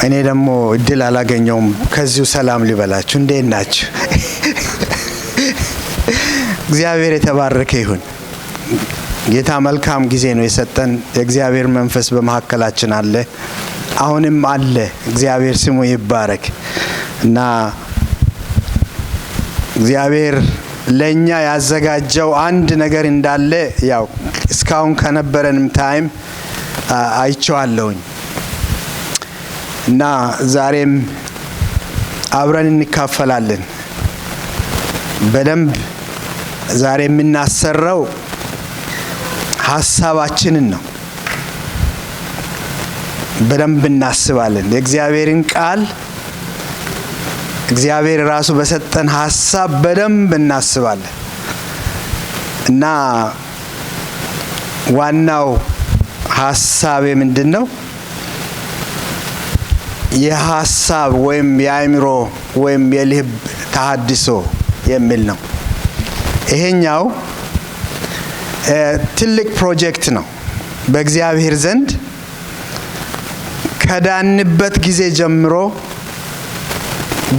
እኔ ደግሞ እድል አላገኘውም ከዚሁ ሰላም ሊበላችሁ። እንዴት ናችሁ? እግዚአብሔር የተባረከ ይሁን። ጌታ መልካም ጊዜ ነው የሰጠን። የእግዚአብሔር መንፈስ በመሐከላችን አለ፣ አሁንም አለ። እግዚአብሔር ስሙ ይባረክ እና እግዚአብሔር ለኛ ያዘጋጀው አንድ ነገር እንዳለ ያው እስካሁን ከነበረንም ታይም አይቼዋለሁኝ እና ዛሬም አብረን እንካፈላለን። በደንብ ዛሬ የምናሰራው ሐሳባችንን ነው። በደንብ እናስባለን። የእግዚአብሔርን ቃል እግዚአብሔር ራሱ በሰጠን ሐሳብ በደንብ እናስባለን እና ዋናው ሐሳቤ ምንድነው? የሐሳብ ወይም የአእምሮ ወይም የልብ ተሐድሶ የሚል ነው። ይሄኛው ትልቅ ፕሮጀክት ነው በእግዚአብሔር ዘንድ። ከዳንበት ጊዜ ጀምሮ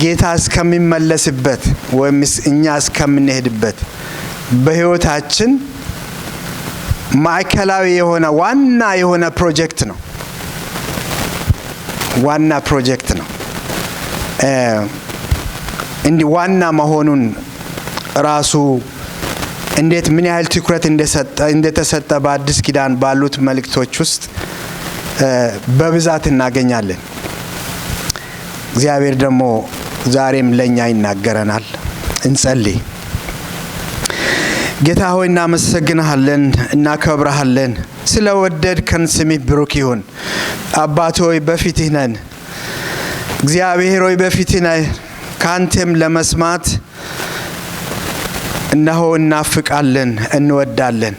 ጌታ እስከሚመለስበት ወይም እኛ እስከምንሄድበት በህይወታችን ማዕከላዊ የሆነ ዋና የሆነ ፕሮጀክት ነው። ዋና ፕሮጀክት ነው። እንዲህ ዋና መሆኑን ራሱ እንዴት ምን ያህል ትኩረት እንደተሰጠ በአዲስ ኪዳን ባሉት መልእክቶች ውስጥ በብዛት እናገኛለን። እግዚአብሔር ደግሞ ዛሬም ለኛ ይናገረናል። እንጸልይ። ጌታ ሆይ እናመሰግንሃለን፣ እናከብርሃለን። ስለወደድከን ስምህ ብሩክ ይሁን። አባት ሆይ በፊትህ ነን። እግዚአብሔር ሆይ በፊትህ ነን። ካንተም ለመስማት እነሆ እናፍቃለን፣ እንወዳለን።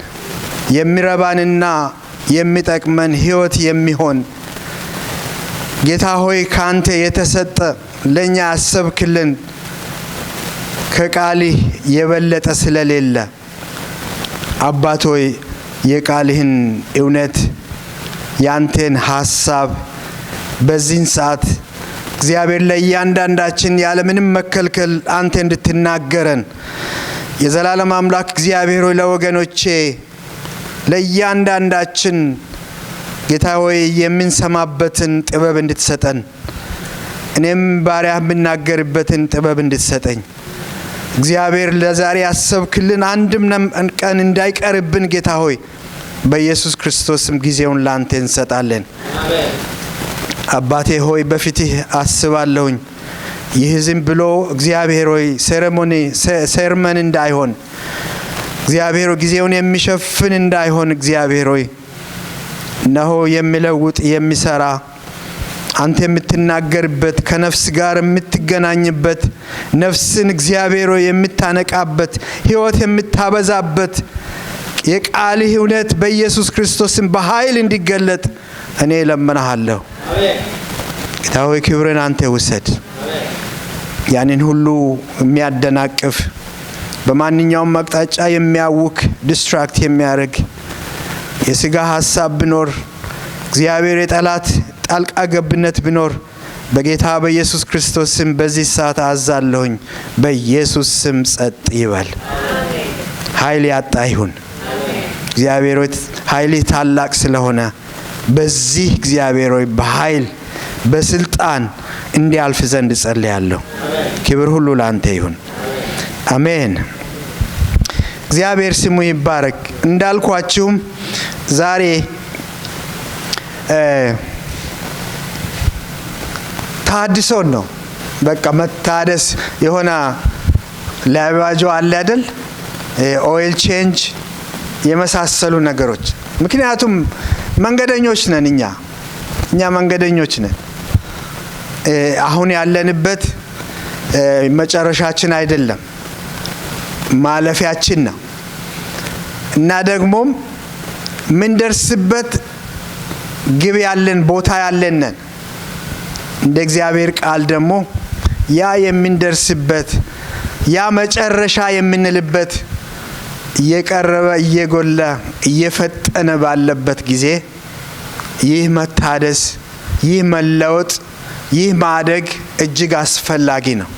የሚረባንና የሚጠቅመን ህይወት የሚሆን ጌታ ሆይ ካንተ የተሰጠ ለኛ ያሰብክልን ከቃልህ የበለጠ ስለሌለ አባት ሆይ የቃልህን እውነት ያንተን ሐሳብ በዚህን ሰዓት እግዚአብሔር ለእያንዳንዳችን ያለምንም መከልከል አንተ እንድትናገረን የዘላለም አምላክ እግዚአብሔር ሆይ ለወገኖቼ ለእያንዳንዳችን ጌታ ሆይ የምንሰማበትን ጥበብ እንድትሰጠን እኔም ባሪያህ የምናገርበትን ጥበብ እንድትሰጠኝ እግዚአብሔር ለዛሬ ያሰብክልን አንድም ቀን እንዳይቀርብን ጌታ ሆይ በኢየሱስ ክርስቶስም ጊዜውን ላንተ እንሰጣለን። አሜን። አባቴ ሆይ በፊትህ አስባለሁኝ። ይህ ዝም ብሎ እግዚአብሔር ሆይ ሴርመን እንዳይሆን እግዚአብሔር ጊዜውን የሚሸፍን እንዳይሆን እግዚአብሔር ሆይ እነሆ የሚለውጥ የሚሰራ አንተ የምትናገርበት ከነፍስ ጋር የምትገናኝበት ነፍስን እግዚአብሔር ሆይ የምታነቃበት ህይወት የምታበዛበት የቃልህ እውነት በኢየሱስ ክርስቶስም በኃይል እንዲገለጥ እኔ ለምንሃለሁ። አሜን። ጌታ ሆይ ክብርን አንተ ውሰድ። አሜን። ያንን ሁሉ የሚያደናቅፍ በማንኛውም አቅጣጫ የሚያውክ ዲስትራክት የሚያደርግ የሥጋ ሐሳብ ቢኖር እግዚአብሔር የጠላት ጣልቃ ገብነት ቢኖር በጌታ በኢየሱስ ክርስቶስ ስም በዚህ ሰዓት አዛለሁኝ። በኢየሱስ ስም ጸጥ ይበል። አሜን። ኃይል ያጣ ይሁን። አሜን። እግዚአብሔር ሆይ ኃይልህ ታላቅ ስለሆነ በዚህ እግዚአብሔር ሆይ በኃይል በስልጣን እንዲያልፍ ዘንድ ጸልያለሁ። ክብር ሁሉ ላንተ ይሁን። አሜን። እግዚአብሔር ስሙ ይባረክ። እንዳልኳችሁም ዛሬ ታድሶን ነው። በቃ መታደስ የሆነ ለባጆ አለ አይደል? ኦይል ቼንጅ የመሳሰሉ ነገሮች። ምክንያቱም መንገደኞች ነን እኛ መንገደኞች ነን። አሁን ያለንበት መጨረሻችን አይደለም፣ ማለፊያችን ነው እና ደግሞም ምን ደርስበት ግብ ያለን ቦታ ያለን ነን። እንደ እግዚአብሔር ቃል ደግሞ ያ የምንደርስበት ያ መጨረሻ የምንልበት እየቀረበ እየጎላ እየፈጠነ ባለበት ጊዜ ይህ መታደስ ይህ መለወጥ ይህ ማደግ እጅግ አስፈላጊ ነው።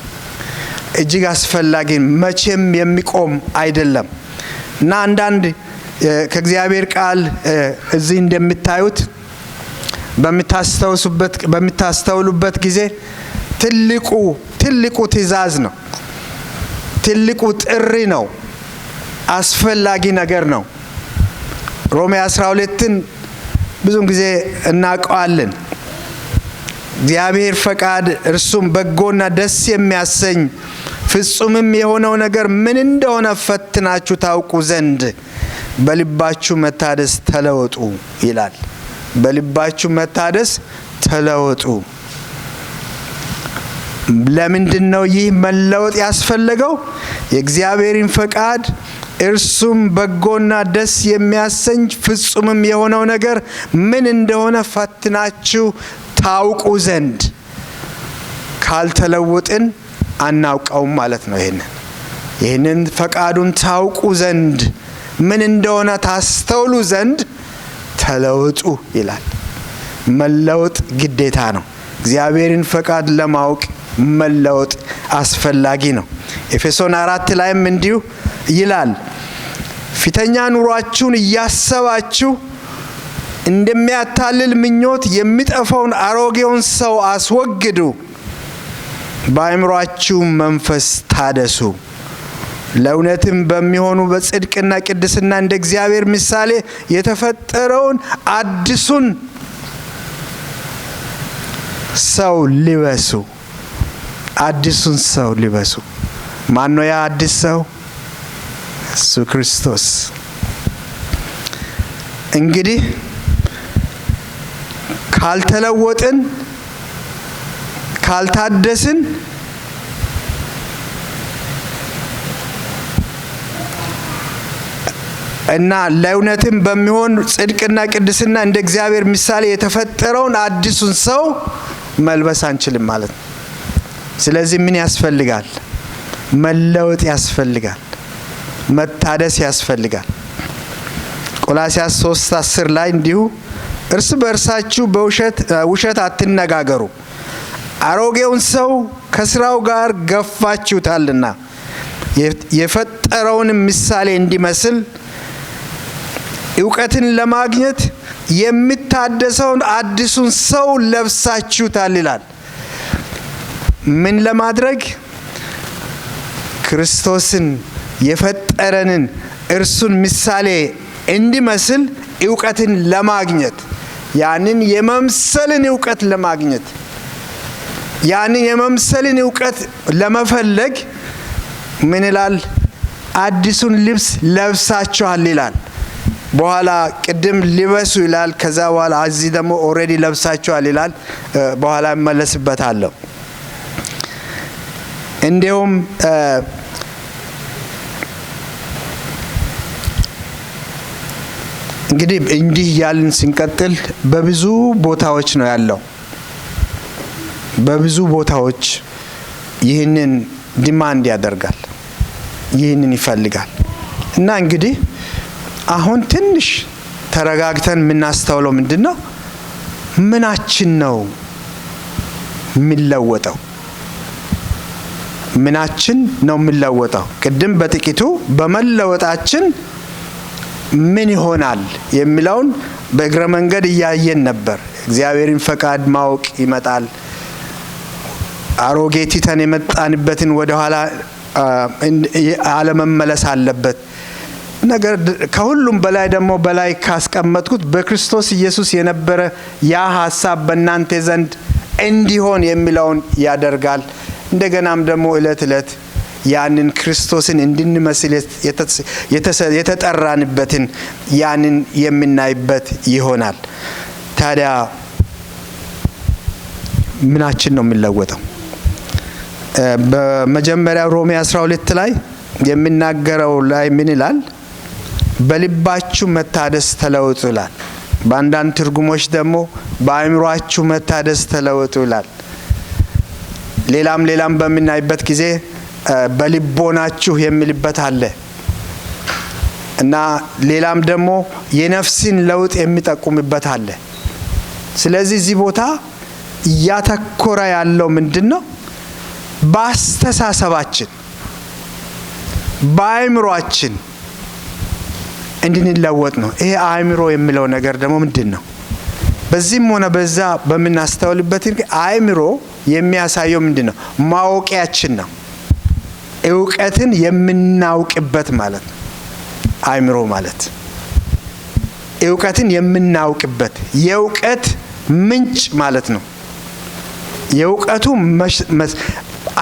እጅግ አስፈላጊ መቼም የሚቆም አይደለም እና አንዳንድ ከእግዚአብሔር ቃል እዚህ እንደምታዩት በሚታስተውሉበት ጊዜ ትልቁ ትእዛዝ ነው። ትልቁ ጥሪ ነው። አስፈላጊ ነገር ነው። ሮሜ 12ን ብዙን ጊዜ እናውቀዋለን። እግዚአብሔር ፈቃድ እርሱም በጎና ደስ የሚያሰኝ ፍጹምም የሆነው ነገር ምን እንደሆነ ፈትናችሁ ታውቁ ዘንድ በልባችሁ መታደስ ተለወጡ ይላል። በልባችሁ መታደስ ተለወጡ። ለምንድን ነው ይህ መለወጥ ያስፈልገው? የእግዚአብሔርን ፈቃድ እርሱም በጎና ደስ የሚያሰኝ ፍጹምም የሆነው ነገር ምን እንደሆነ ፈትናችሁ ታውቁ ዘንድ። ካልተለወጥን አናውቀውም ማለት ነው። ይህንን ፈቃዱን ታውቁ ዘንድ ምን እንደሆነ ታስተውሉ ዘንድ ተለወጡ ይላል። መለወጥ ግዴታ ነው። እግዚአብሔርን ፈቃድ ለማወቅ መለወጥ አስፈላጊ ነው። ኤፌሶን 4 ላይም እንዲሁ ይላል፣ ፊተኛ ኑሯችሁን እያሰባችሁ እንደሚያታልል ምኞት የሚጠፋውን አሮጌውን ሰው አስወግዱ፣ በአእምሮአችሁ መንፈስ ታደሱ፣ ለእውነትም በሚሆኑ በጽድቅና ቅድስና እንደ እግዚአብሔር ምሳሌ የተፈጠረውን አዲሱን ሰው ልበሱ። አዲሱን ሰው ልበሱ። ማን ነው ያ አዲስ ሰው? እሱ ክርስቶስ። እንግዲህ ካልተለወጥን ካልታደስን እና ለእውነትም በሚሆን ጽድቅና ቅድስና እንደ እግዚአብሔር ምሳሌ የተፈጠረውን አዲሱን ሰው መልበስ አንችልም ማለት ነው። ስለዚህ ምን ያስፈልጋል? መለወጥ ያስፈልጋል። መታደስ ያስፈልጋል። ቆላስይስ 3:10 ላይ እንዲሁ እርስ በእርሳችሁ በውሸት አትነጋገሩ፣ አሮጌውን ሰው ከስራው ጋር ገፋችሁታልና የፈጠረውን ምሳሌ እንዲመስል እውቀትን ለማግኘት የሚታደሰውን አዲሱን ሰው ለብሳችሁታል ይላል። ምን ለማድረግ? ክርስቶስን የፈጠረንን እርሱን ምሳሌ እንዲመስል እውቀትን ለማግኘት፣ ያንን የመምሰልን እውቀት ለማግኘት፣ ያንን የመምሰልን እውቀት ለመፈለግ ምን ይላል? አዲሱን ልብስ ለብሳችኋል ይላል። በኋላ ቅድም ልበሱ ይላል። ከዛ በኋላ እዚህ ደግሞ ኦሬዲ ለብሳችኋል ይላል። በኋላ እመለስበታለሁ። እንዲሁም እንግዲህ እንዲህ ያልን ስንቀጥል በብዙ ቦታዎች ነው ያለው። በብዙ ቦታዎች ይህንን ዲማንድ ያደርጋል፣ ይህንን ይፈልጋል። እና እንግዲህ አሁን ትንሽ ተረጋግተን የምናስተውለው ምንድነው? ምናችን ነው የሚለወጠው? ምናችን ነው የሚለወጠው? ቅድም በጥቂቱ በመለወጣችን ምን ይሆናል የሚለውን በእግረ መንገድ እያየን ነበር። እግዚአብሔርን ፈቃድ ማወቅ ይመጣል። አሮጌ ትተን የመጣንበትን ወደ ኋላ አለመመለስ አለበት። ነገር ከሁሉም በላይ ደግሞ በላይ ካስቀመጥኩት በክርስቶስ ኢየሱስ የነበረ ያ ሐሳብ በእናንተ ዘንድ እንዲሆን የሚለውን ያደርጋል። እንደገናም ደግሞ እለት ያንን ክርስቶስን እንድንመስል የተጠራንበትን ያንን የምናይበት ይሆናል። ታዲያ ምናችን ነው የሚለወጠው? በመጀመሪያ ሮሜ 12 ላይ የሚናገረው ላይ ምን ይላል? በልባችሁ መታደስ ተለወጡ ይላል። በአንዳንድ ትርጉሞች ደግሞ በአእምሮአችሁ መታደስ ተለወጡ ይላል። ሌላም በምናይበት ጊዜ በልቦናችሁ የሚልበት አለ እና ሌላም ደግሞ የነፍስን ለውጥ የሚጠቁምበት አለ። ስለዚህ እዚህ ቦታ ያተኮረ ያለው ምንድነው? በአስተሳሰባችን በአእምሮአችን እንድንለወጥ ነው። ይሄ አእምሮ የሚለው ነገር ደግሞ ምንድነው? በዚህም ሆነ በዛ በመናስተውልበት አእምሮ የሚያሳየው ምንድነው? ማወቂያችን ነው። ዕውቀትን የምናውቅበት ማለት ነው። አእምሮ ማለት ዕውቀትን የምናውቅበት የዕውቀት ምንጭ ማለት ነው። የዕውቀቱ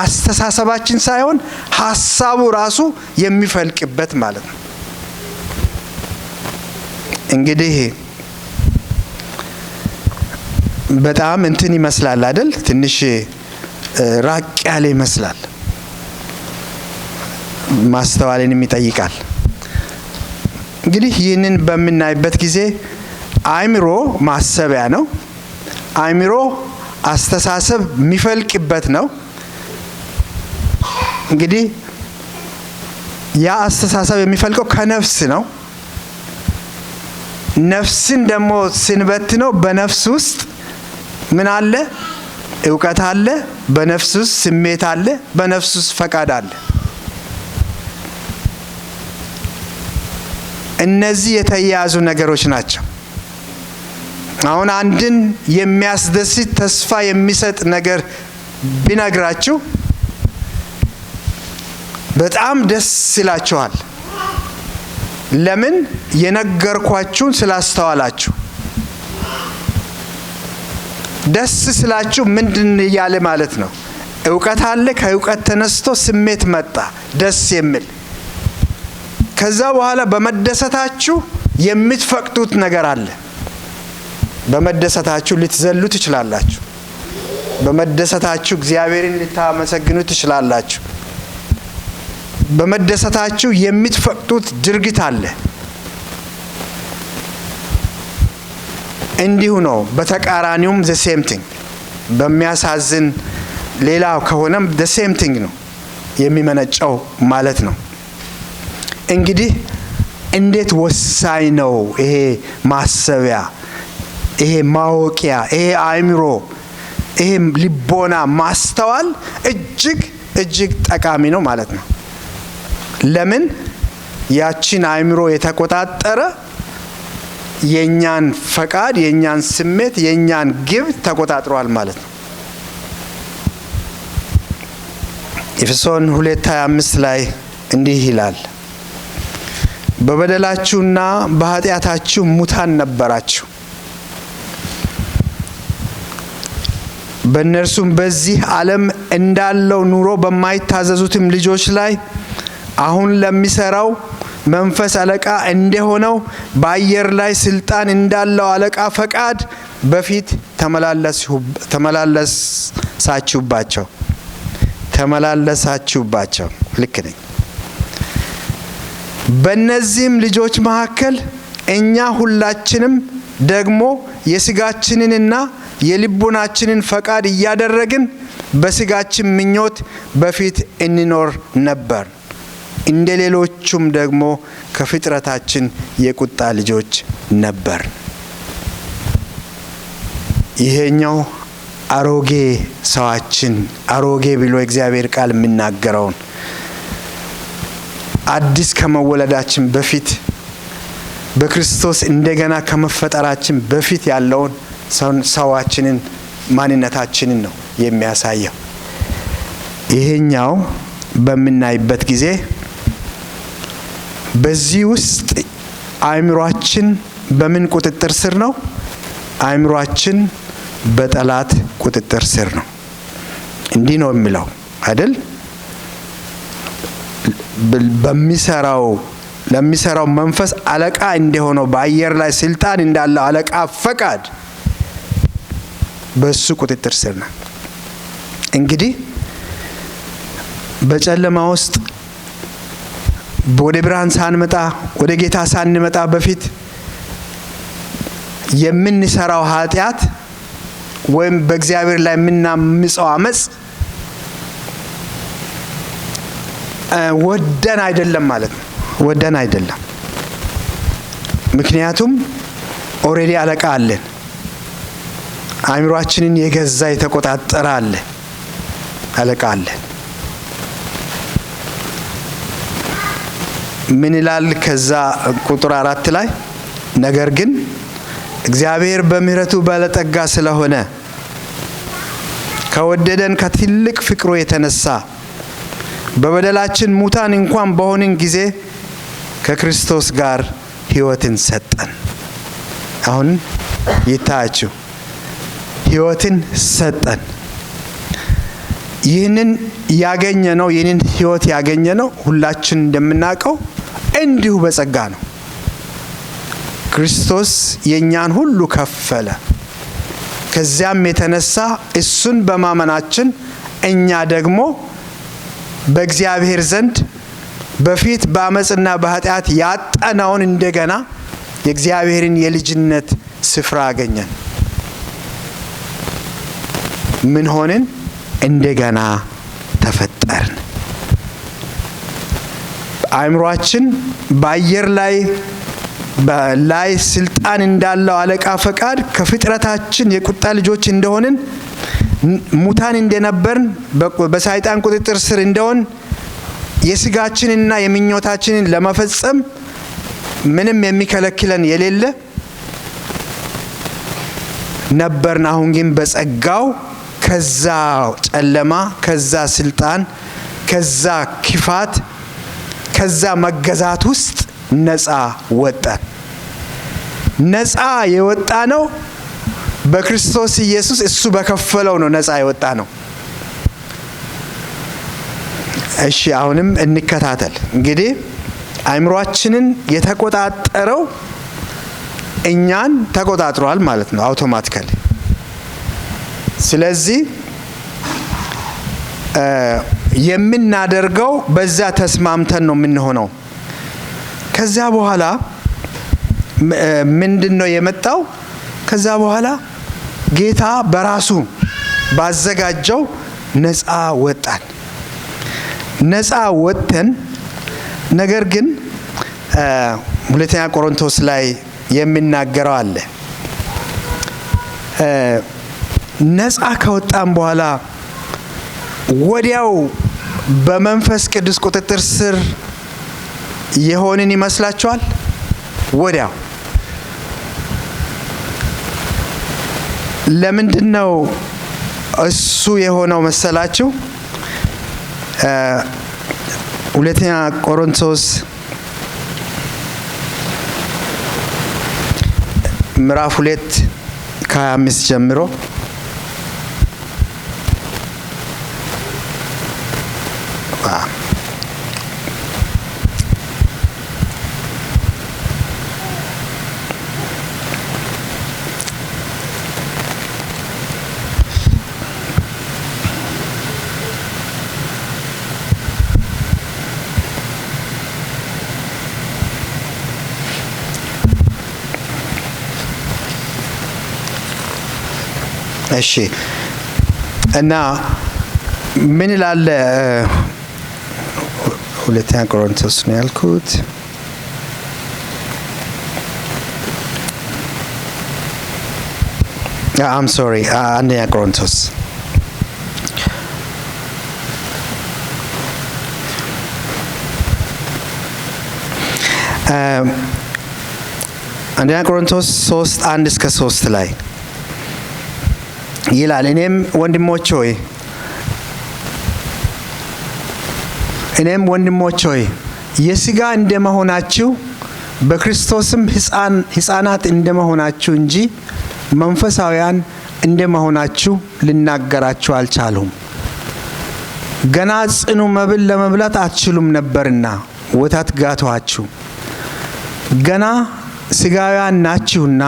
አስተሳሰባችን ሳይሆን ሐሳቡ ራሱ የሚፈልቅበት ማለት ነው። እንግዲህ በጣም እንትን ይመስላል አይደል? ትንሽ ራቅ ያለ ይመስላል። ማስተዋልን ይጠይቃል። እንግዲህ ይህንን በምናይበት ጊዜ አእምሮ ማሰቢያ ነው። አእምሮ አስተሳሰብ የሚፈልቅበት ነው። እንግዲህ ያ አስተሳሰብ የሚፈልቀው ከነፍስ ነው። ነፍስን ደግሞ ስንበትነው በነፍስ ውስጥ ምን አለ? ዕውቀት አለ። በነፍስ ውስጥ ስሜት አለ። በነፍስ ውስጥ ፈቃድ አለ። እነዚህ የተያያዙ ነገሮች ናቸው። አሁን አንድን የሚያስደስት ተስፋ የሚሰጥ ነገር ቢነግራችሁ በጣም ደስ ይላችኋል። ለምን? የነገርኳችሁን ስላስተዋላችሁ። ደስ ስላችሁ ምንድን ያለ ማለት ነው? ዕውቀት አለ። ከዕውቀት ተነስቶ ስሜት መጣ፣ ደስ የሚል። ከዛ በኋላ በመደሰታችሁ የምትፈቅዱት ነገር አለ። በመደሰታችሁ ልትዘሉ ትችላላችሁ። በመደሰታችሁ እግዚአብሔርን ልታመሰግኑ ትችላላችሁ። በመደሰታችሁ የምትፈቅዱት ድርጊት አለ። እንዲሁ ነው። በተቃራኒውም the same thing። በሚያሳዝን ሌላ ከሆነም the same thing ነው የሚመነጨው ማለት ነው። እንግዲህ እንዴት ወሳኝ ነው ይሄ ማሰቢያ፣ ይሄ ማወቂያ፣ ይሄ አእምሮ፣ ይሄ ልቦና ማስተዋል እጅግ ጠቃሚ ነው ማለት ነው። ለምን? ያቺን አእምሮ የተቆጣጠረ የኛን ፈቃድ፣ የኛን ስሜት፣ የኛን ግብ ተቆጣጥሯል ማለት ነው። ኤፌሶን 2:25 ላይ እንዲህ ይላል፣ በበደላችሁና በኃጢአታችሁ ሙታን ነበራችሁ፣ በእነርሱም በዚህ ዓለም እንዳለው ኑሮ በማይታዘዙትም ልጆች ላይ አሁን ለሚሰራው መንፈስ አለቃ እንደሆነው በአየር ላይ ስልጣን እንዳለው አለቃ ፈቃድ በፊት ተመላለሳችሁባቸው። ልክ ነኝ። በእነዚህም ልጆች መካከል እኛ ሁላችንም ደግሞ የሥጋችንንና የልቦናችንን ፈቃድ እያደረግን በሥጋችን ምኞት በፊት እንኖር ነበር። እንደ ሌሎቹም ደግሞ ከፍጥረታችን የቁጣ ልጆች ነበር። ይሄኛው አሮጌ ሰዋችን፣ አሮጌ ብሎ እግዚአብሔር ቃል የሚናገረውን አዲስ ከመወለዳችን በፊት በክርስቶስ እንደገና ከመፈጠራችን በፊት ያለውን ሰዋችንን፣ ማንነታችንን ነው የሚያሳየው። ይሄኛው በምናይበት ጊዜ በዚህ ውስጥ አእምሮአችን በምን ቁጥጥር ስር ነው? አእምሮአችን በጠላት ቁጥጥር ስር ነው። እንዲህ ነው የሚለው አይደል? ለሚሰራው መንፈስ አለቃ እንደሆነው በአየር ላይ ስልጣን እንዳለው አለቃ ፈቃድ በሱ ቁጥጥር ስር ነው። እንግዲህ በጨለማ ውስጥ ወደ ብርሃን ሳንመጣ፣ ወደ ጌታ ሳንመጣ በፊት የምንሰራው ኃጢአት ወይም በእግዚአብሔር ላይ የምናምፀው አመጽ ወደን አይደለም ማለት ነው። ወደን አይደለም። ምክንያቱም ኦሬዲ አለቃ አለን። አእምሯችንን የገዛ የተቆጣጠረ አለ፣ አለቃ አለ። ምን ይላል? ከዛ ቁጥር 4 ላይ ነገር ግን እግዚአብሔር በምህረቱ ባለጠጋ ስለሆነ ከወደደን ከትልቅ ፍቅሩ የተነሳ በበደላችን ሙታን እንኳን በሆንን ጊዜ ከክርስቶስ ጋር ሕይወትን ሰጠን። አሁን ይታያችሁ፣ ሕይወትን ሰጠን። ይህንን ሕይወት ያገኘነው ሁላችን እንደምናውቀው እንዲሁ በጸጋ ነው። ክርስቶስ የኛን ሁሉ ከፈለ። ከዚያም የተነሳ እሱን በማመናችን እኛ ደግሞ በእግዚአብሔር ዘንድ በፊት በአመጽና በኃጢአት ያጣነውን እንደገና የእግዚአብሔርን የልጅነት ስፍራ አገኘን። ምን ሆንን? እንደገና ተፈጠርን። አእምሯችን በአየር ላይ ስልጣን እንዳለው አለቃ ፈቃድ ከፍጥረታችን የቁጣ ልጆች እንደሆንን ሙታን እንደነበርን በሰይጣን ቁጥጥር ስር እንደሆን የስጋችንና የምኞታችንን ለመፈጸም ምንም የሚከለክለን የሌለ ነበርን። አሁን ግን በጸጋው ከዛ ጨለማ፣ ከዛ ስልጣን፣ ከዛ ክፋት፣ ከዛ መገዛት ውስጥ ነፃ ወጣን። ነፃ የወጣ ነው በክርስቶስ ኢየሱስ፣ እሱ በከፈለው ነው ነፃ የወጣ ነው። እሺ አሁንም እንከታተል። እንግዲህ አእምሯችንን የተቆጣጠረው እኛን ተቆጣጥሯል ማለት ነው አውቶማቲካሊ። ስለዚህ የምናደርገው በዛ ተስማምተን ነው የምንሆነው። ከዛ በኋላ ምንድነው የመጣው? ከዛ በኋላ ጌታ በራሱ ባዘጋጀው ነፃ ወጣን። ነፃ ወጥተን ነገር ግን ሁለተኛ ቆሮንቶስ ላይ የሚናገረው አለ። ነፃ ከወጣን በኋላ ወዲያው በመንፈስ ቅዱስ ቁጥጥር ስር የሆንን ይመስላችኋል? ወዲያው ለምንድነው እሱ የሆነው መሰላችሁ? ሁለተኛ ቆሮንቶስ ምዕራፍ 2 ከ25 ጀምሮ እሺ እና ምን ይላል? ሁለተኛ ቆሮንቶስ ነው ያልኩት። I'm sorry, አንደኛ ቆሮንቶስ አንደኛ ቆሮንቶስ 3:1-3 ላይ ይላል፣ እኔም ወንድሞች ሆይ የሥጋ እንደመሆናችሁ በክርስቶስም ሕፃናት እንደመሆናችሁ እንጂ መንፈሳውያን እንደመሆናችሁ ልናገራችሁ አልቻልሁም። ገና ጽኑ መብል ለመብላት አትችሉም ነበርና ወተት ጋትኋችሁ። ገና ሥጋውያን ናችሁና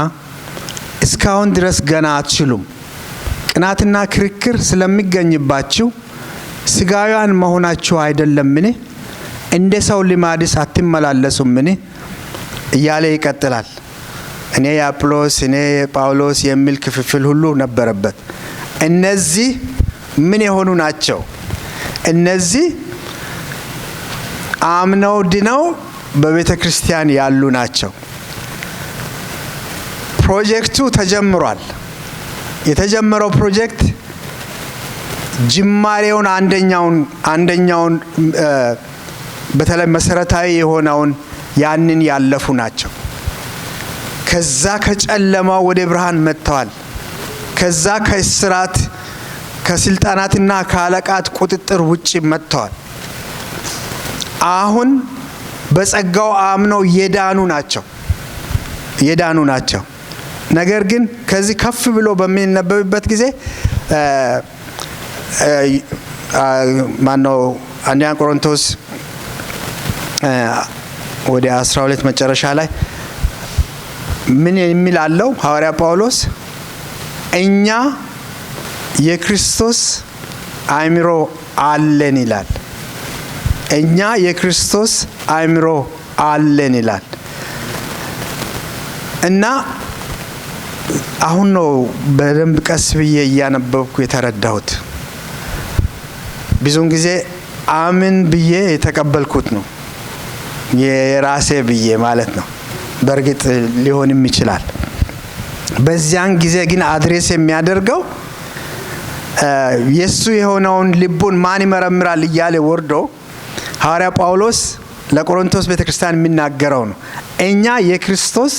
እስካሁን ድረስ ገና አትችሉም። ቅናትና ክርክር ስለሚገኝባችሁ ሥጋውያን መሆናችሁ አይደለምን? እንደ ሰው ልማድስ አትመላለሱምን? እያለ ይቀጥላል። እኔ የአጵሎስ እኔ የጳውሎስ የሚል ክፍፍል ሁሉ ነበረበት። እነዚህ ምን የሆኑ ናቸው? እነዚህ አምነው ድነው በቤተ ክርስቲያን ያሉ ናቸው። ፕሮጀክቱ ተጀምሯል። የተጀመረው ፕሮጀክት ጅማሬውን አንደኛውን በተለይ መሰረታዊ የሆነውን ያንን ያለፉ ናቸው። ከዛ ከጨለማው ወደ ብርሃን መጥተዋል። ከዛ ከእስራት ከስልጣናትና ከአለቃት ቁጥጥር ውጪ መጥተዋል። አሁን በጸጋው አምነው የዳኑ ናቸው። ነገር ግን ከዚህ ከፍ ብሎ በሚነበብበት ጊዜ ማነው አንደኛ ቆሮንቶስ ወደ 12 መጨረሻ ላይ ምን የሚል አለው ሐዋርያ ጳውሎስ? እኛ የክርስቶስ አእምሮ አለን ይላል። እኛ የክርስቶስ አእምሮ አለን ይላል። እና አሁን ነው በደንብ ቀስ ብዬ እያነበብኩ የተረዳሁት። ብዙውን ጊዜ አምን ብዬ የተቀበልኩት ነው የራሴ ብዬ ማለት ነው። በእርግጥ ሊሆንም ይችላል። በዚያን ጊዜ ግን አድሬስ የሚያደርገው የሱ የሆነውን ልቡን ማን ይመረምራል እያለ ወርዶ ሐዋርያ ጳውሎስ ለቆሮንቶስ ቤተክርስቲያን የሚናገረው ነው። እኛ የክርስቶስ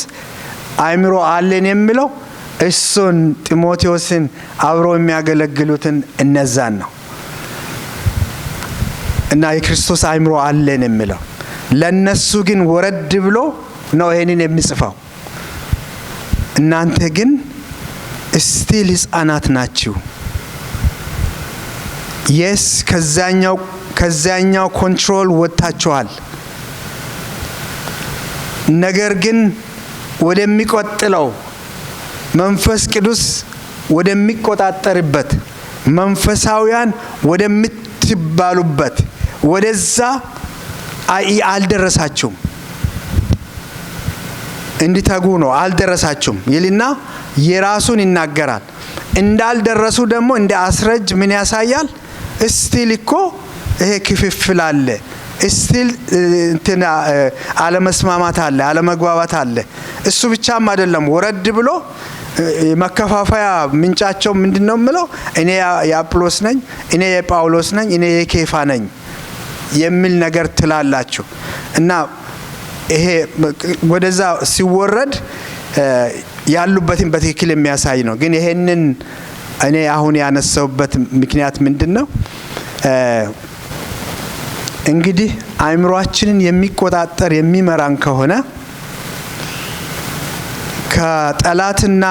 አእምሮ አለን የሚለው እሱን ጢሞቴዎስን አብሮ የሚያገለግሉትን እነዛን ነው። እና የክርስቶስ አእምሮ አለን የሚለው ለነሱ ግን ወረድ ብሎ ነው ይሄንን የሚጽፈው። እናንተ ግን ስቲል ሕፃናት ናችሁ። የስ ከዛኛው ኮንትሮል ወጥታችኋል። ነገር ግን ወደሚቆጥለው መንፈስ ቅዱስ ወደሚቆጣጠርበት መንፈሳውያን ወደምትባሉበት ወደዛ አልደረሳችሁም። እንዲተጉ ነው አልደረሳችሁም ይልና የራሱን ይናገራል። እንዳልደረሱ ደግሞ እንደ አስረጅ ምን ያሳያል? ስቲል እኮ ይሄ ክፍፍል አለ፣ ስቲል እንትና አለመስማማት አለ፣ አለመግባባት አለ። እሱ ብቻም አይደለም፣ ወረድ ብሎ መከፋፈያ ምንጫቸው ምንድነው ምለው? እኔ የአጵሎስ ነኝ፣ እኔ የጳውሎስ ነኝ፣ እኔ የኬፋ ነኝ የሚል ነገር ትላላችሁ። እና ይሄ ወደዛ ሲወረድ ያሉበትን በትክክል የሚያሳይ ነው። ግን ይሄንን እኔ አሁን ያነሳውበት ምክንያት ምንድነው? እንግዲህ አእምሮአችንን የሚቆጣጠር የሚመራን ከሆነ ከጠላትና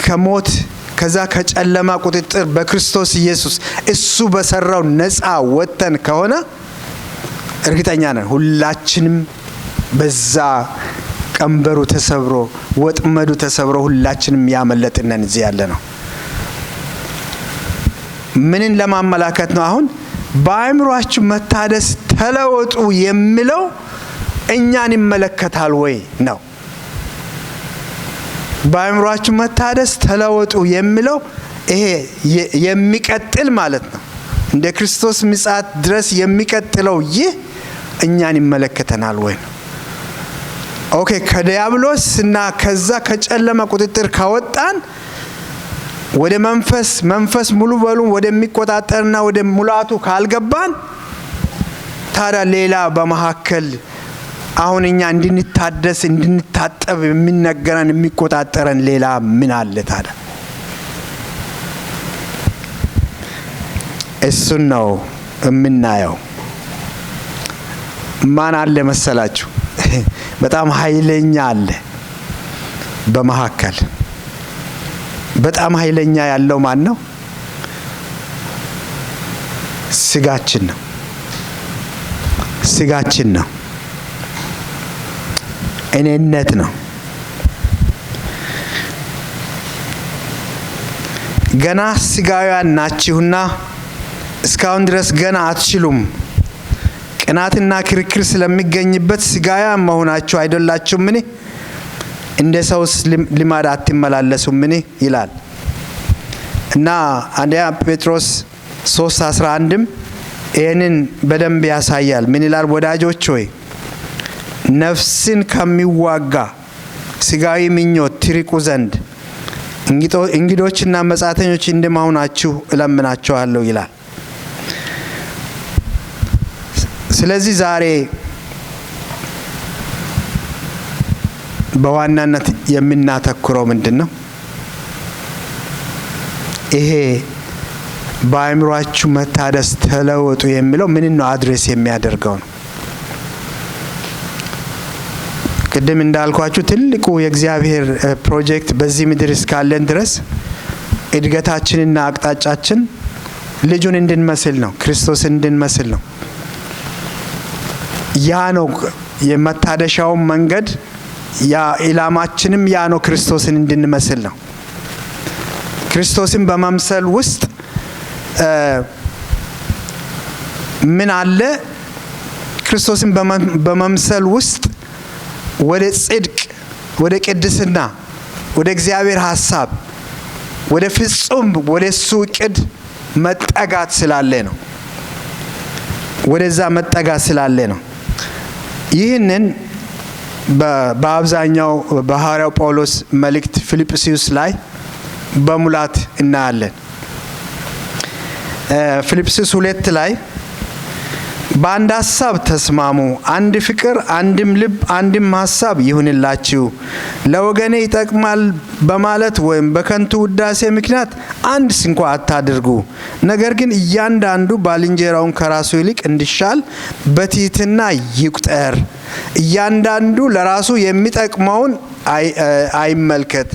ከሞት ከዛ ከጨለማ ቁጥጥር በክርስቶስ ኢየሱስ እሱ በሰራው ነፃ ወጥተን ከሆነ እርግጠኛ ነን ሁላችንም በዛ ቀንበሩ ተሰብሮ ወጥመዱ ተሰብሮ ሁላችንም ያመለጥነን እዚህ ያለ ነው። ምንን ለማመላከት ነው? አሁን በአእምሮአችሁ መታደስ ተለወጡ የሚለው እኛን ይመለከታል ወይ ነው። በአእምሮአችሁ መታደስ ተለወጡ የሚለው ይሄ የሚቀጥል ማለት ነው። እንደ ክርስቶስ ምጽአት ድረስ የሚቀጥለው ይህ እኛን ይመለከተናል ወይ ነው። ኦኬ፣ ከዲያብሎስ እና ከዛ ከጨለማ ቁጥጥር ካወጣን ወደ መንፈስ ሙሉ በሉ ወደሚቆጣጠርና ወደ ሙላቱ ካልገባን ታዲያ ሌላ በመሐከል አሁን እኛ እንድንታደስ እንድንታጠብ የሚነገረን የሚቆጣጠረን ሌላ ምን አለ ታዲያ? እሱን ነው የምናየው። ማን አለ መሰላችሁ? በጣም ኃይለኛ አለ በመሐከል። በጣም ኃይለኛ ያለው ማን ነው? ስጋችን ነው። ስጋችን ነው። እኔነት ነው። ገና ስጋውያን ናችሁና እስካሁን ድረስ ገና አትችሉም። ቅናትና ክርክር ስለሚገኝበት ስጋውያን መሆናችሁ አይደላችሁምን? እንደ ሰውስ ልማድ አትመላለሱምን? ይላል እና አንደኛ ጴጥሮስ 3:11ም ይህንን በደንብ ያሳያል። ምን ይላል? ወዳጆች ሆይ ነፍስን ከሚዋጋ ስጋዊ ምኞት ትርቁ ዘንድ እንግዶችና መጻተኞች እንደማሆናችሁ እለምናችኋለሁ ይላል። ስለዚህ ዛሬ በዋናነት የምናተኩረው ምንድነው? ይሄ በአእምሯችሁ መታደስ ተለወጡ የሚለው ምን ነው አድሬስ የሚያደርገው ነው? ቅድም እንዳልኳችሁ ትልቁ የእግዚአብሔር ፕሮጀክት በዚህ ምድር እስካለን ድረስ እድገታችንና አቅጣጫችን ልጁን እንድንመስል ነው፣ ክርስቶስን እንድንመስል ነው። ያ ነው የመታደሻው መንገድ፣ ያ ኢላማችንም ያ ነው፣ ክርስቶስን እንድንመስል ነው። ክርስቶስን በመምሰል ውስጥ ምን አለ? ክርስቶስን በመምሰል ውስጥ ወደ ጽድቅ፣ ወደ ቅድስና፣ ወደ እግዚአብሔር ሐሳብ፣ ወደ ፍጹም ወደ እሱ ዕቅድ መጠጋት ስላለ ነው። ወደዛ መጠጋት ስላለ ነው። ይህንን በአብዛኛው በሐዋርያው ጳውሎስ መልእክት ፊልጵስዩስ ላይ በሙላት እናያለን። ፊልጵስዩስ 2 ላይ በአንድ ሐሳብ ተስማሙ፣ አንድ ፍቅር፣ አንድም ልብ፣ አንድም ሐሳብ ይሁንላችሁ። ለወገኔ ይጠቅማል በማለት ወይም በከንቱ ውዳሴ ምክንያት አንድስ እንኳ አታድርጉ። ነገር ግን እያንዳንዱ ባልንጀራውን ከራሱ ይልቅ እንዲሻል በትሕትና ይቁጠር። እያንዳንዱ ለራሱ የሚጠቅመውን አይመልከት፣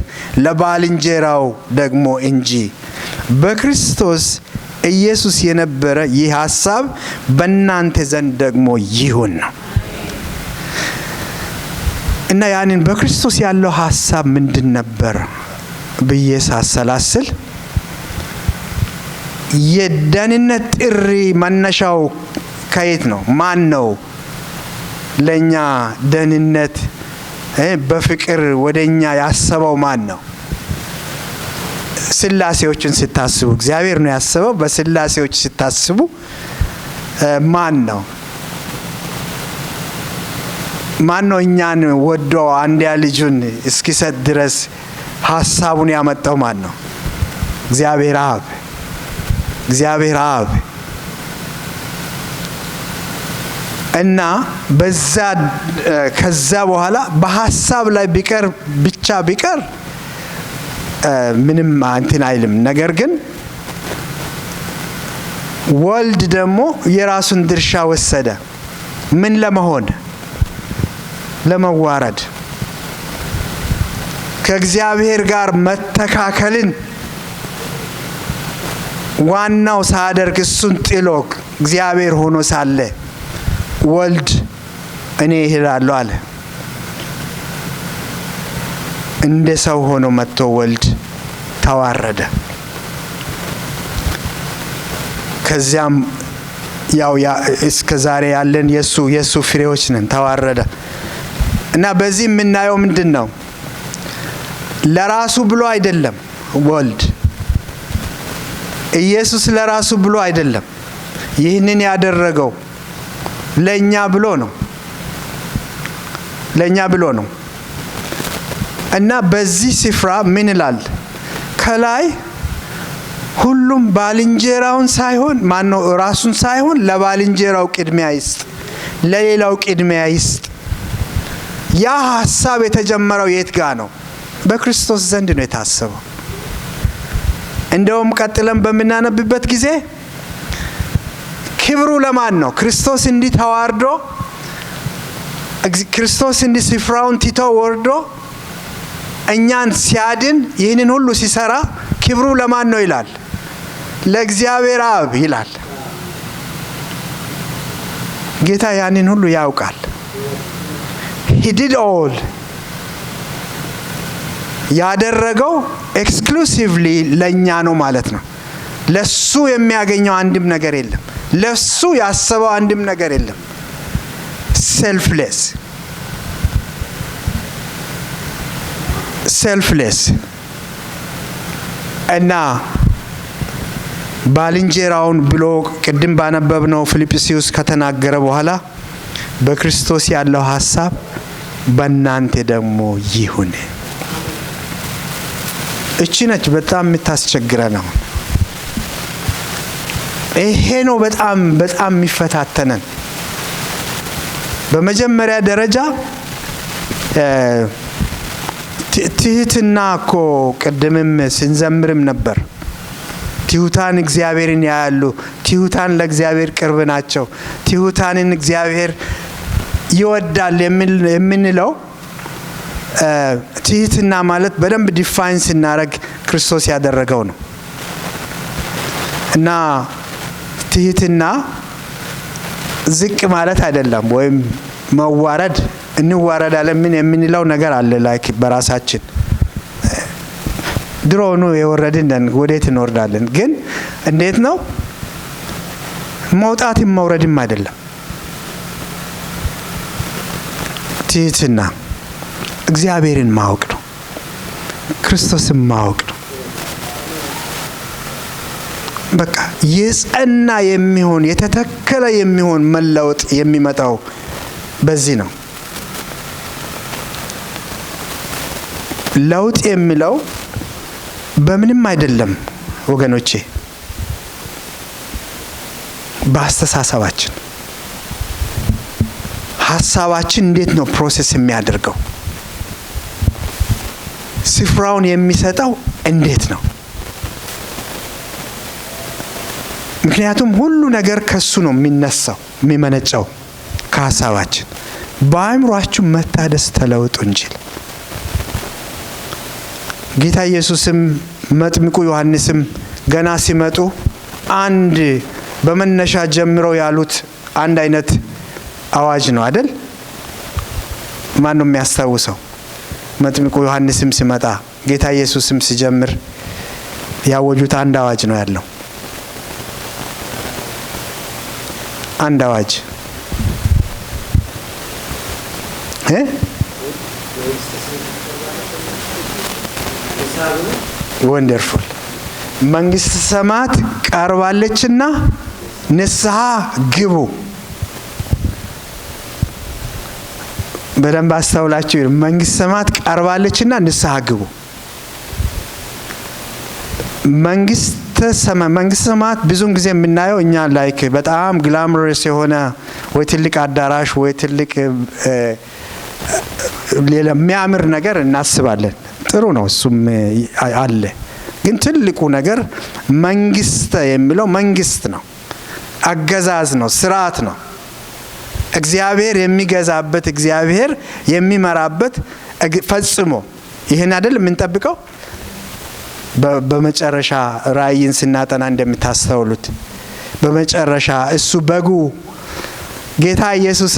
ለባልንጀራው ደግሞ እንጂ። በክርስቶስ ኢየሱስ የነበረ ይህ ሐሳብ በእናንተ ዘንድ ደግሞ ይሁን ነው። እና ያንን በክርስቶስ ያለው ሐሳብ ምንድን ነበር ብዬ ሳሰላስል የደህንነት ጥሪ መነሻው ከየት ነው? ማን ነው ለኛ ደህንነት በፍቅር ወደኛ ያሰበው? ማን ነው? ስላሴዎችን ስታስቡ እግዚአብሔር ነው ያሰበው። በስላሴዎች ስታስቡ ማን ነው? ማን ነው እኛን ወዶ አንድያ ልጁን እስኪሰጥ ድረስ ሐሳቡን ያመጣው? ማን ነው? እግዚአብሔር አብ። እግዚአብሔር አብ እና በዛ ከዛ በኋላ በሐሳብ ላይ ቢቀር ምንም እንትን አይልም። ነገር ግን ወልድ ደግሞ የራሱን ድርሻ ወሰደ። ምን ለመሆን? ለመዋረድ፣ ከእግዚአብሔር ጋር መተካከልን ዋናው ሳያደርግ እሱን ጥሎ እግዚአብሔር ሆኖ ሳለ ወልድ እኔ እሄዳለሁ አለ። እንደ ሰው ሆኖ መጥቶ ወልድ ተዋረደ። ከዚያም ያው እስከ ዛሬ ያለን የሱ ፍሬዎች ነን። ተዋረደ እና በዚህ የምናየው ምንድን ነው? ለራሱ ብሎ አይደለም ወልድ ኢየሱስ ለራሱ ብሎ አይደለም ይህንን ያደረገው፣ ለኛ ብሎ ነው። ለኛ ብሎ ነው። እና በዚህ ስፍራ ምን ይላል? ከላይ ሁሉም ባልንጀራውን ሳይሆን ማነው ራሱን ሳይሆን ለባልንጀራው ቅድሚያ ይስጥ፣ ለሌላው ቅድሚያ ይስጥ። ያ ሐሳብ የተጀመረው የት ጋር ነው? በክርስቶስ ዘንድ ነው የታሰበው። እንደውም ቀጥለን በምናነብበት ጊዜ ክብሩ ለማን ነው? ክርስቶስ እንዲህ ተዋርዶ፣ ክርስቶስ እንዲህ ስፍራውን ትቶ ወርዶ እኛን ሲያድን ይህንን ሁሉ ሲሰራ ክብሩ ለማን ነው ይላል? ለእግዚአብሔር አብ ይላል። ጌታ ያንን ሁሉ ያውቃል። he did all ያደረገው ኤክስክሉሲቭሊ ለኛ ነው ማለት ነው። ለሱ የሚያገኘው አንድም ነገር የለም። ለሱ ያሰበው አንድም ነገር የለም። ሴልፍሌስ እና ባልንጀራውን ብሎ ቅድም ባነበብነው ፊልጵስዩስ ከተናገረ በኋላ በክርስቶስ ያለው ሐሳብ በእናንተ ደግሞ ይሁን። እቺ ነች በጣም የምታስቸግረን። ይሄ ነው በጣም በጣም የሚፈታተነን። በመጀመሪያ ደረጃ ትህትና እኮ ቅድምም ስንዘምርም ነበር። ትሁታን እግዚአብሔርን ያያሉ፣ ትሁታን ለእግዚአብሔር ቅርብ ናቸው፣ ትሁታንን እግዚአብሔር ይወዳል የምንለው ትህትና ማለት በደንብ ዲፋይን ስናደርግ ክርስቶስ ያደረገው ነው። እና ትህትና ዝቅ ማለት አይደለም፣ ወይም መዋረድ እንዋረዳለን ምን የምንለው ነገር አለ። ላይክ በራሳችን ድሮኑ የወረድን ነን፣ ወዴት እንወርዳለን? ግን እንዴት ነው? መውጣትም መውረድም አይደለም። ትህትና እግዚአብሔርን ማወቅ ነው፣ ክርስቶስን ማወቅ ነው። በቃ የጸና የሚሆን የተተከለ የሚሆን መለወጥ የሚመጣው በዚህ ነው። ለውጥ የሚለው በምንም አይደለም ወገኖቼ፣ በአስተሳሰባችን። ሀሳባችን እንዴት ነው ፕሮሰስ የሚያደርገው? ስፍራውን የሚሰጠው እንዴት ነው? ምክንያቱም ሁሉ ነገር ከሱ ነው የሚነሳው የሚመነጨው ከሀሳባችን። በአእምሯችሁ መታደስ ተለውጡ እንጂ። ጌታ ኢየሱስም መጥምቁ ዮሐንስም ገና ሲመጡ አንድ በመነሻ ጀምረው ያሉት አንድ አይነት አዋጅ ነው አይደል? ማን ነው የሚያስታውሰው? መጥምቁ ዮሐንስም ሲመጣ ጌታ ኢየሱስም ሲጀምር ያወጁት አንድ አዋጅ ነው ያለው። አንድ አዋጅ ወንደርፉል መንግስተ ሰማያት ቀርባለችና ንስሐ ግቡ። በደንብ አስተውላችሁ፣ መንግስተ ሰማያት ቀርባለችና ንስሐ ግቡ። መንግስተ ሰማያት ብዙን ጊዜ የምናየው እኛ ላይክ በጣም ግላመረስ የሆነ ወይ ትልቅ አዳራሽ ወይ ትልቅ ሌላ የሚያምር ነገር እናስባለን። ጥሩ ነው፣ እሱም አለ። ግን ትልቁ ነገር መንግስት የሚለው መንግስት ነው፣ አገዛዝ ነው፣ ስርዓት ነው። እግዚአብሔር የሚገዛበት፣ እግዚአብሔር የሚመራበት ፈጽሞ ይሄን አይደል የምንጠብቀው? በመጨረሻ ራእይን ስናጠና እንደምታስተውሉት በመጨረሻ እሱ በጉ ጌታ ኢየሱስ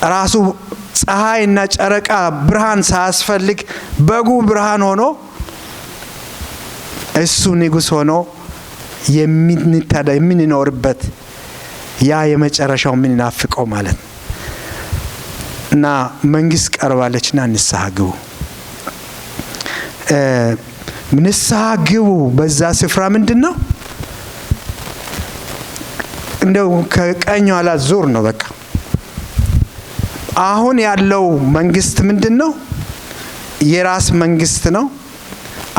ራሱ ፀሐይና ጨረቃ ብርሃን ሳያስፈልግ በጉ ብርሃን ሆኖ እሱ ንጉስ ሆኖ የምንኖርበት ያ የመጨረሻው የምንናፍቀው ማለት ነው። እና መንግስት ቀርባለችና ንስሐ ግቡ። ንስሐ ግቡ በዛ ስፍራ ምንድነው? እንደው ከቀኝ ኋላ ዙር ነው በቃ። አሁን ያለው መንግስት ምንድነው? የራስ መንግስት ነው።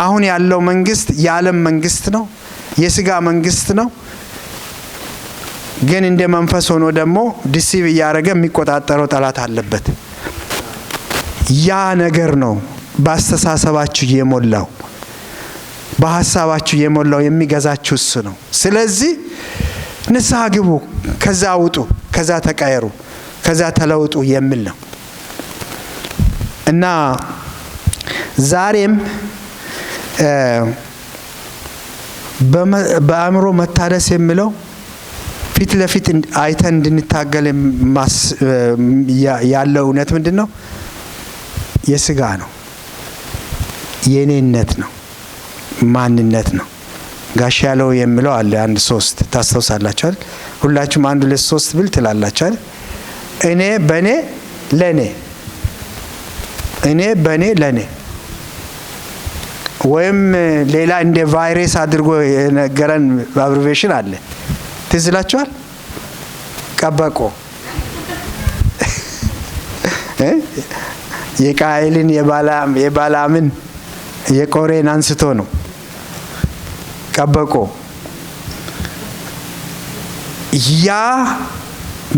አሁን ያለው መንግስት የዓለም መንግስት ነው፣ የስጋ መንግስት ነው። ግን እንደ መንፈስ ሆኖ ደግሞ ዲሲቭ እያደረገ የሚቆጣጠረው ጠላት አለበት። ያ ነገር ነው በአስተሳሰባችሁ የሞላው፣ በሐሳባችሁ የሞላው የሚገዛችሁ እሱ ነው። ስለዚህ ንስሐ ግቡ፣ ከዛ ውጡ፣ ከዛ ተቀየሩ፣ ከዛ ተለውጡ የሚል ነው። እና ዛሬም በአእምሮ መታደስ የሚለው ፊት ለፊት አይተን እንድንታገል ያለው እውነት ምንድነው? የስጋ ነው፣ የኔነት ነው፣ ማንነት ነው። ጋሽ ያለው የሚለው አለ አንድ 3 ታስተውሳላችሁ አይደል? ሁላችሁም 1 2 3 ብል ትላላችሁ አይደል? እኔ በኔ ለኔ፣ እኔ በኔ ለኔ። ወይም ሌላ እንደ ቫይረስ አድርጎ የነገረን አብሪቬሽን አለ። ትዝ ይላችኋል? ቀበቆ የቃየልን የባላምን የቆሬን አንስቶ ነው ቀበቆ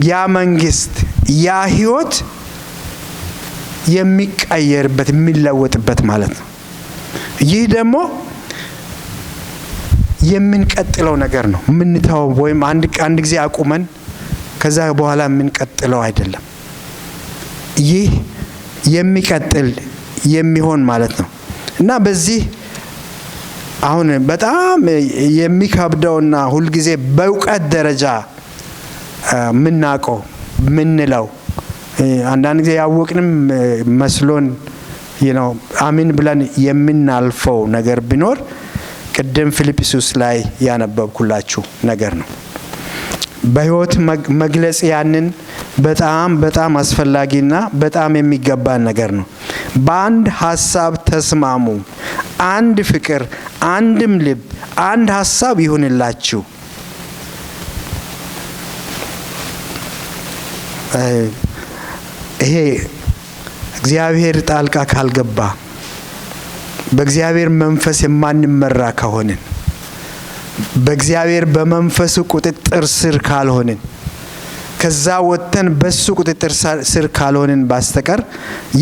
ያ መንግስት ያ ህይወት የሚቀየርበት የሚለወጥበት ማለት ነው። ይህ ደግሞ የምንቀጥለው ነገር ነው። ምንታው ወይም አንድ ጊዜ አቁመን ከዛ በኋላ የምንቀጥለው አይደለም። ይህ የሚቀጥል የሚሆን ማለት ነው እና በዚህ አሁን በጣም የሚከብደውና ሁሉ ጊዜ በእውቀት ደረጃ ምናቀው ምንለው አንዳንድ ጊዜ ያወቅንም መስሎን አሜን ብለን የምናልፈው ነገር ቢኖር ቅድም ፊልጵስዩስ ላይ ያነበብኩላችሁ ነገር ነው። በህይወት መግለጽ ያንን በጣም አስፈላጊና በጣም የሚገባን ነገር ነው። በአንድ ሐሳብ ተስማሙ፣ አንድ ፍቅር፣ አንድም ልብ፣ አንድ ሐሳብ ይሁንላችሁ። ይሄ እግዚአብሔር ጣልቃ ካልገባ በእግዚአብሔር መንፈስ የማንመራ ከሆነን በእግዚአብሔር በመንፈሱ ቁጥጥር ስር ካልሆነን ከዛ ወጥተን በሱ ቁጥጥር ስር ካልሆነን በስተቀር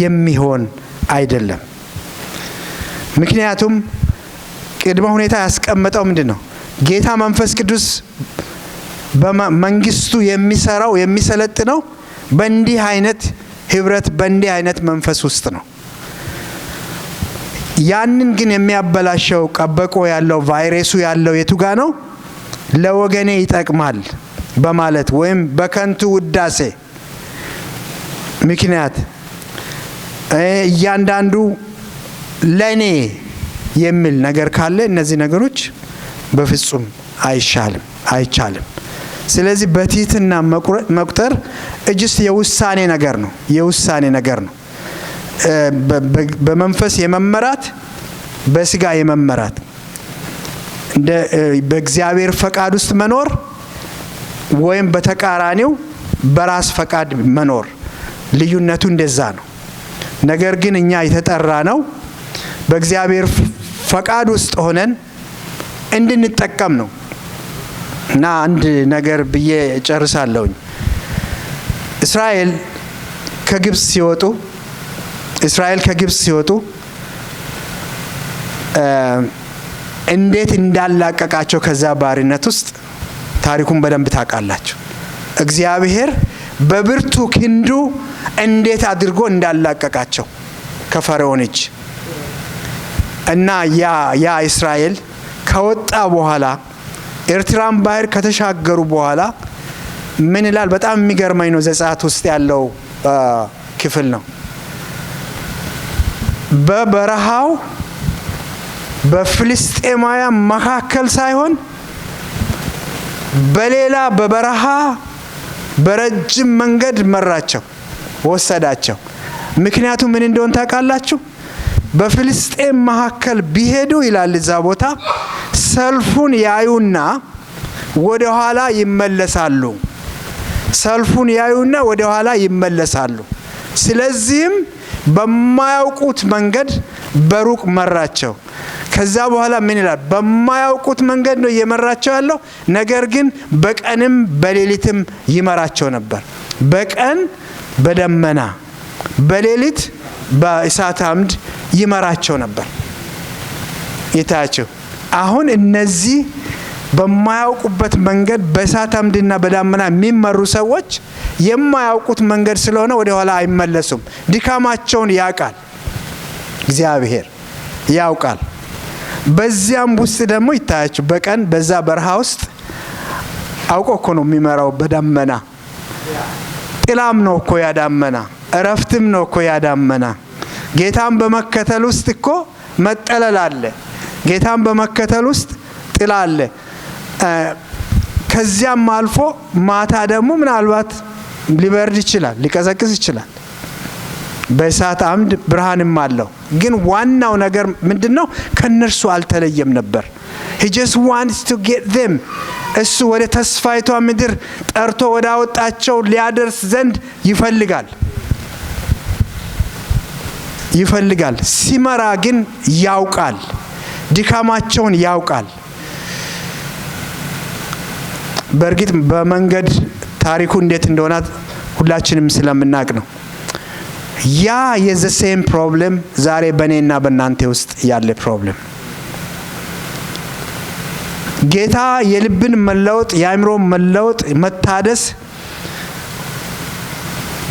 የሚሆን አይደለም። ምክንያቱም ቅድመ ሁኔታ ያስቀመጠው ምንድነው? ጌታ መንፈስ ቅዱስ በመንግስቱ የሚሰራው የሚሰለጥነው በእንዲህ አይነት ህብረት በእንዲህ አይነት መንፈስ ውስጥ ነው። ያንን ግን የሚያበላሸው ቀበቆ ያለው ቫይረሱ ያለው የቱጋ ነው? ለወገኔ ይጠቅማል በማለት ወይም በከንቱ ውዳሴ ምክንያት እያንዳንዱ ለኔ የሚል ነገር ካለ እነዚህ ነገሮች በፍጹም አይቻልም። ስለዚህ በትህትና መቁጠር እጅስ የውሳኔ ነገር ነው። በመንፈስ የመመራት በስጋ የመመራት እንደ በእግዚአብሔር ፈቃድ ውስጥ መኖር ወይም በተቃራኒው በራስ ፈቃድ መኖር ልዩነቱ እንደዛ ነው። ነገር ግን እኛ የተጠራ ነው በእግዚአብሔር ፈቃድ ውስጥ ሆነን እንድንጠቀም ነው። እና አንድ ነገር ብዬ ጨርሳለሁኝ። እስራኤል ከግብጽ ሲወጡ እንዴት እንዳላቀቃቸው ከዛ ባርነት ውስጥ ታሪኩን በደንብ ታውቃላችሁ። እግዚአብሔር በብርቱ ክንዱ እንዴት አድርጎ እንዳላቀቃቸው ከፈርዖን እጅ እና ያ እስራኤል ከወጣ በኋላ ኤርትራን ባህር ከተሻገሩ በኋላ ምን ይላል? በጣም የሚገርመኝ ነው። ዘጸአት ውስጥ ያለው ክፍል ነው። በበረሃው በፍልስጤማውያን መካከል ሳይሆን በሌላ በበረሃ በረጅም መንገድ መራቸው፣ ወሰዳቸው። ምክንያቱም ምን እንደሆነ ታውቃላችሁ? በፍልስጤም መካከል ቢሄዱ ይላል እዛ ቦታ ሰልፉን ያዩና ወደ ኋላ ይመለሳሉ። ስለዚህም በማያውቁት መንገድ በሩቅ መራቸው። ከዛ በኋላ ምን ይላል? በማያውቁት መንገድ ነው እየመራቸው ያለው። ነገር ግን በቀንም በሌሊትም ይመራቸው ነበር። በቀን በደመና በሌሊት በእሳት አምድ ይመራቸው ነበር። ይታያቸው። አሁን እነዚህ በማያውቁበት መንገድ በእሳት አምድና በደመና የሚመሩ ሰዎች የማያውቁት መንገድ ስለሆነ ወደ ኋላ አይመለሱም። ድካማቸውን ያውቃል፣ እግዚአብሔር ያውቃል። በዚያም ውስጥ ደግሞ ይታያችሁ በቀን በዛ በረሃ ውስጥ አውቆ እኮ ነው የሚመራው። በደመና ጥላም ነው እኮ ያዳመና፣ እረፍትም ነው እኮ ያዳመና። ጌታን በመከተል ውስጥ እኮ መጠለል አለ። ጌታን በመከተል ውስጥ ጥላ አለ። ከዚያም አልፎ ማታ ደግሞ ምናልባት ሊበርድ ይችላል፣ ሊቀዘቅዝ ይችላል። በእሳት አምድ ብርሃንም አለው። ግን ዋናው ነገር ምንድነው? ከነርሱ አልተለየም ነበር። he just wants to get them እሱ ወደ ተስፋይቷ ምድር ጠርቶ ወደ አወጣቸው ሊያደርስ ዘንድ ይፈልጋል። ይፈልጋል። ሲመራ ግን ያውቃል፣ ድካማቸውን ያውቃል። በእርግጥ በመንገድ ታሪኩ እንዴት እንደሆነ ሁላችንም ስለምናቅ ነው። ያ የዘሴም ፕሮብሌም ዛሬ በእኔና በእናንተ ውስጥ ያለ ፕሮብሌም። ጌታ የልብን መለወጥ፣ የአእምሮ መለወጥ፣ መታደስ፣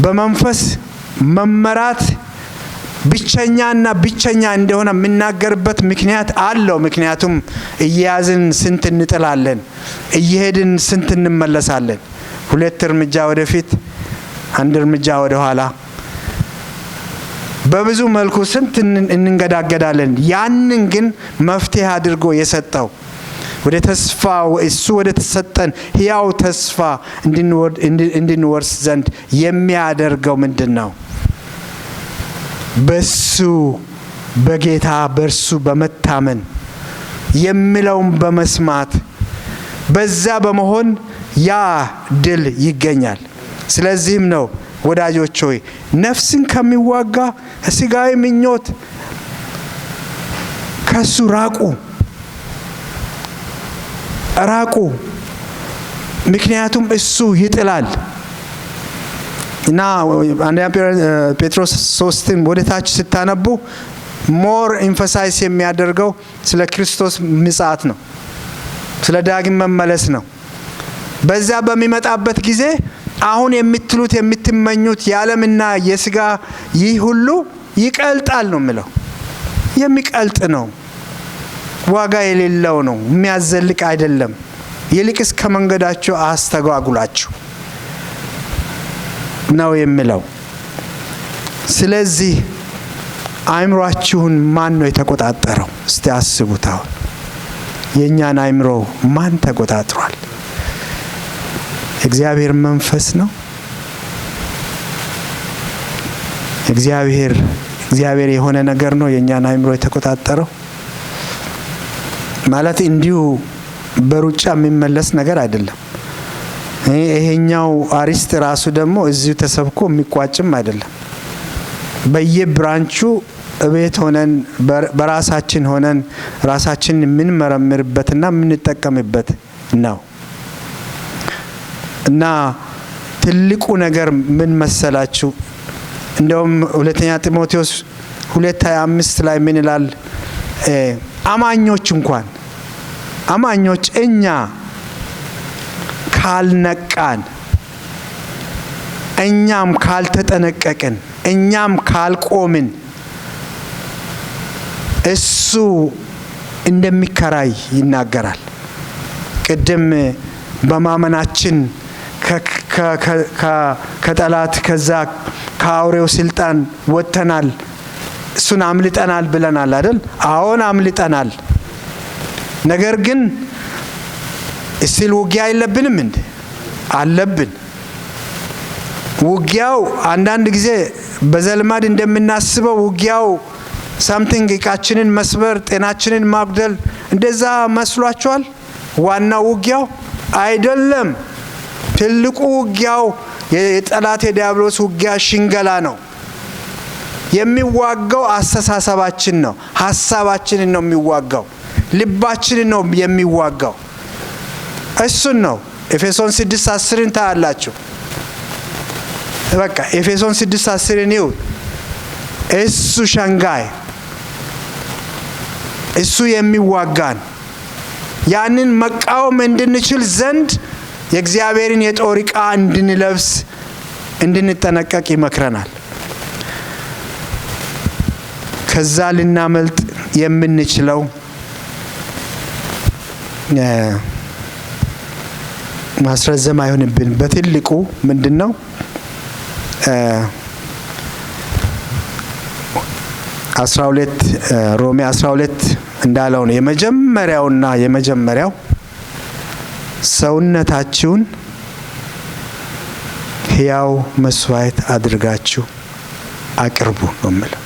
በመንፈስ መመራት ብቸኛና ብቸኛ እንደሆነ የምናገርበት ምክንያት አለው። ምክንያቱም እየያዝን ስንት እንጥላለን፣ እየሄድን ስንት እንመለሳለን። 2 እርምጃ ወደፊት 1 እርምጃ ወደ ኋላ፣ በብዙ መልኩ ስንት እንንገዳገዳለን። ያንን ግን መፍትሄ አድርጎ የሰጠው ወደ ተስፋ እሱ ወደ ተሰጠን ሕያው ተስፋ እንድንወርስ ዘንድ የሚያደርገው ምንድነው? በሱ በጌታ በርሱ በመታመን የሚለውን በመስማት በዛ በመሆን ያ ድል ይገኛል። ስለዚህም ነው ወዳጆች ሆይ ነፍስን ከሚዋጋ ስጋዊ ምኞት ከሱ ራቁ። ምክንያቱም እሱ ይጥላል። እና አንደኛ ጴጥሮስ 3 ወደ ታች ስታነቡ ሞር ኤምፋሳይዝ የሚያደርገው ስለ ክርስቶስ ምጽአት ነው፣ ስለ ዳግም መመለስ ነው። በዛ በሚመጣበት ጊዜ አሁን የምትሉት የምትመኙት የዓለምና የስጋ ይህ ሁሉ ይቀልጣል ነው የሚለው። የሚቀልጥ ነው፣ ዋጋ የሌለው ነው፣ የሚያዘልቅ አይደለም። ይልቅስ ከመንገዳችሁ አስተጓጉላችሁ ነው የሚለው። ስለዚህ አእምሯችሁን ማን ነው የተቆጣጠረው? እስቲ አስቡት። አሁን የኛን አእምሮ ማን ተቆጣጥሯል? እግዚአብሔር መንፈስ ነው። እግዚአብሔር የሆነ ነገር ነው የኛን አእምሮ የተቆጣጠረው። ማለት እንዲሁ በሩጫ የሚመለስ ነገር አይደለም። ይሄኛው አሪስት ራሱ ደግሞ እዚሁ ተሰብኮ የሚቋጭም አይደለም። በየብራንቹ እቤት ሆነን በራሳችን ሆነን ራሳችን የምንመረምርበትና የምንጠቀምበት ነው። እና ትልቁ ነገር ምን መሰላችሁ? እንደውም 2 ጢሞቴዎስ 2:25 ላይ ምን ይላል? አማኞች እኛ ካልነቃን፣ እኛም ካልተጠነቀቅን፣ እኛም ካልቆምን እሱ እንደሚከራይ ይናገራል። ቅድም በማመናችን ከጠላት ከዛ ከአውሬው ስልጣን ወጥተናል፣ እሱን አምልጠናል ብለናል አይደል? አዎን አምልጠናል። ነገር ግን እስቲል ውጊያ የለብንም እንዴ? አለብን። ውጊያው አንዳንድ ጊዜ በዘልማድ እንደምናስበው ውጊያው ሳምቲንግ እቃችንን መስበር፣ ጤናችንን ማጉደል እንደዛ መስሏችኋል? ዋናው ውጊያው አይደለም። ትልቁ ውጊያው የጠላት የዲያብሎስ ውጊያ ሽንገላ ነው። የሚዋጋው አስተሳሰባችን ነው፣ ሐሳባችንን ነው የሚዋጋው፣ ልባችንን ነው የሚዋጋው። እሱን ነው ኤፌሶን 6:10 ታያላችሁ። በቃ ኤፌሶን 6:10 ነው። እሱ ሸንጋይ፣ እሱ የሚዋጋን፣ ያንን መቃወም እንድንችል ዘንድ የእግዚአብሔርን የጦር ዕቃ እንድንለብስ እንድንጠነቀቅ ይመክረናል። ከዛ ልናመልጥ የምንችለው ማስረዘም አይሆንብን። በትልቁ ምንድነው ሮሜ 12 እንዳለው ነው። የመጀመሪያው ሰውነታችሁን ሕያው መስዋዕት አድርጋችሁ አቅርቡ ነው የሚለው።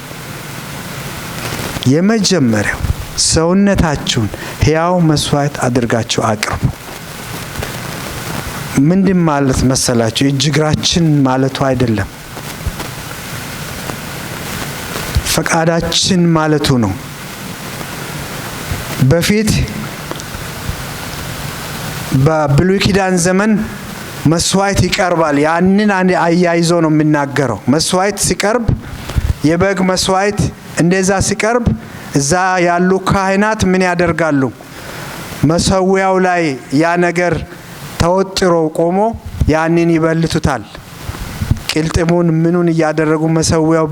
የመጀመሪያው ሰውነታችሁን ሕያው መስዋዕት አድርጋችሁ አቅርቡ። ምንድን ማለት መሰላችሁ? እጅግራችን ማለቱ አይደለም። ፈቃዳችን ማለቱ ነው። በፊት በብሉይ ኪዳን ዘመን መስዋዕት ይቀርባል። ያንን አያይዞ ነው የሚናገረው። መስዋዕት ሲቀርብ የበግ መስዋዕት እንደዛ ሲቀርብ እዛ ያሉ ካህናት ምን ያደርጋሉ? መሰዊያው ላይ ያ ነገር ተወጥሮ ቆሞ ያንን ይበልቱታል። ቅልጥሙን ምኑን እያደረጉ መሰዊያው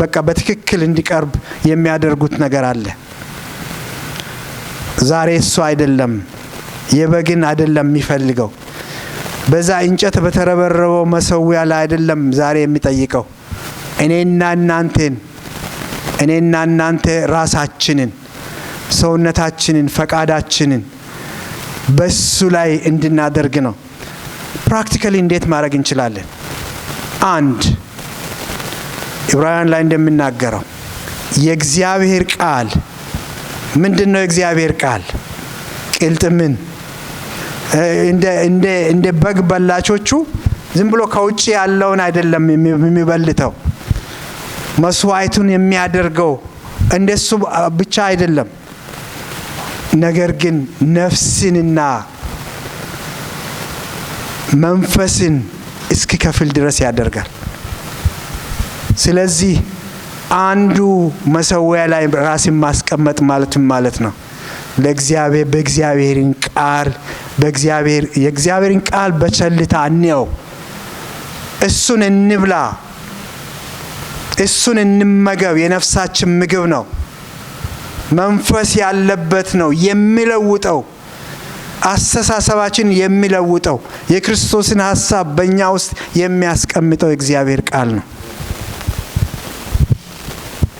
በቃ በትክክል እንዲቀርብ የሚያደርጉት ነገር አለ። ዛሬ እሱ አይደለም፣ የበግን አይደለም የሚፈልገው። በዛ እንጨት በተረበረበው መሰዊያ ላይ አይደለም ዛሬ የሚጠይቀው። እኔና እናንተ ራሳችንን፣ ሰውነታችንን፣ ፈቃዳችንን በሱ ላይ እንድናደርግ ነው። ፕራክቲካሊ እንዴት ማድረግ እንችላለን? አንድ ዕብራውያን ላይ እንደሚናገረው የእግዚአብሔር ቃል ምንድነው? የእግዚአብሔር ቃል ቅልጥምን እንደ በግ በላቾቹ ዝም ብሎ ከውጪ ያለውን አይደለም የሚበልተው። መስዋዕቱን የሚያደርገው እንደሱ ብቻ አይደለም፣ ነገር ግን ነፍስንና መንፈስን እስኪከፍል ድረስ ያደርጋል። ስለዚህ አንዱ መሰዊያ ላይ ራስን ማስቀመጥ ማለት ነው ለእግዚአብሔር የእግዚአብሔርን ቃል በቸልታ እንየው። እሱን እንብላ፣ እሱን እንመገብ። የነፍሳችን ምግብ ነው። መንፈስ ያለበት ነው፣ የሚለውጠው አስተሳሰባችን የሚለውጠው የክርስቶስን ሐሳብ በእኛ ውስጥ የሚያስቀምጠው የእግዚአብሔር ቃል ነው።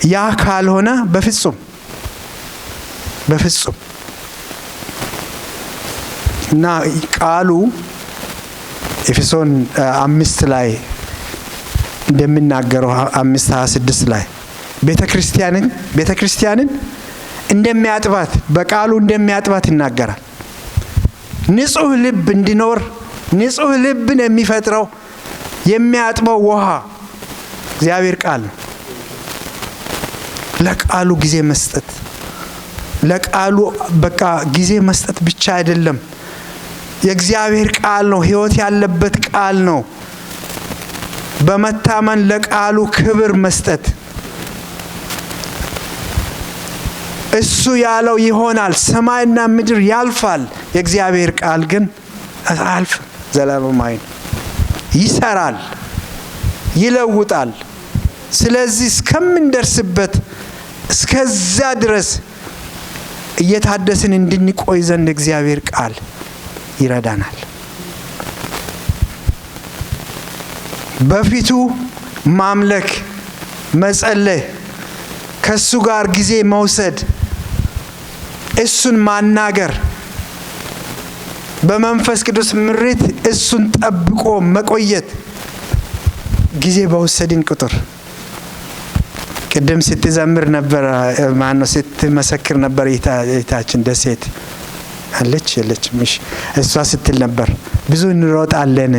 ያ ካልሆነ በፍጹም እና ቃሉ ኤፌሶን 5 ላይ እንደሚናገረው 5:26 ላይ ቤተክርስቲያንን እንደሚያጥባት በቃሉ እንደሚያጥባት ይናገራል። ንጹህ ልብ እንዲኖር ንጹህ ልብን የሚፈጥረው የሚያጥበው ውሃ እግዚአብሔር ቃል ነው። ለቃሉ ጊዜ መስጠት፣ ለቃሉ በቃ ጊዜ መስጠት ብቻ አይደለም። የእግዚአብሔር ቃል ነው፣ ሕይወት ያለበት ቃል ነው። በመታመን ለቃሉ ክብር መስጠት። እሱ ያለው ይሆናል። ሰማይና ምድር ያልፋል፣ የእግዚአብሔር ቃል ግን አያልፍም። ዘላለማዊ ነው፣ ይሰራል፣ ይለውጣል። ስለዚህ እስከምንደርስበት እስከዛ ድረስ እየታደስን እንድንቆይ ዘንድ እግዚአብሔር ቃል ይረዳናል። በፊቱ ማምለክ፣ መጸለይ፣ ከሱ ጋር ጊዜ መውሰድ፣ እሱን ማናገር፣ በመንፈስ ቅዱስ ምሪት እሱን ጠብቆ መቆየት ጊዜ በወሰድን ቁጥር ቅድም ስትዘምር ነበር ስትመሰክር ነበር እህታችን ደሴት አለች የለችም? እሷ ስትል ነበር ብዙ እንሮጣለን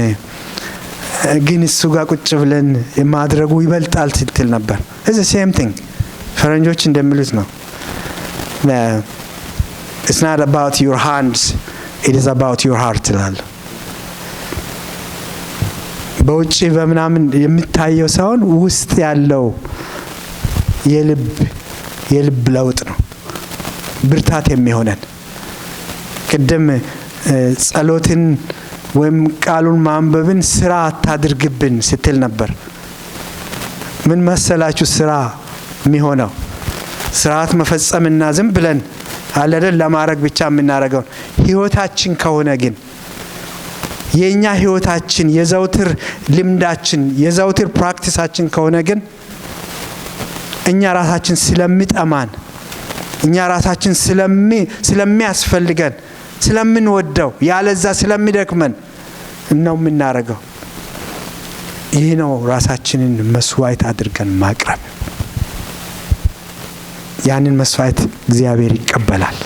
ግን እሱ ጋር ቁጭ ብለን ማድረጉ ይበልጣል ስትል ነበር። it's the same thing ፈረንጆች እንደሚሉት ነው። it's not about your hands, it is about your heart ይላል። በውጪ በምናምን የሚታየው ሳይሆን ውስጥ ያለው የልብ ለውጥ ነው ብርታት የሚሆነን። ቅድም ጸሎትን ወይም ቃሉን ማንበብን ስራ አታድርግብን ስትል ነበር። ምን መሰላችሁ ስራ የሚሆነው? ስርዓት መፈጸምና ዝም ብለን አለደን ለማድረግ ብቻ የምናደርገው ህይወታችን ከሆነ ግን የኛ ህይወታችን የዘውትር ልምዳችን የዘውትር ፕራክቲሳችን ከሆነ ግን እኛ ራሳችን ስለሚጠማን እኛ ራሳችን ስለሚያስፈልገን ስለምንወደው ያለዛ ስለሚደክመን ነው የምናደርገው። ይህ ነው ራሳችንን መስዋዕት አድርገን ማቅረብ። ያንን መስዋዕት እግዚአብሔር ይቀበላል።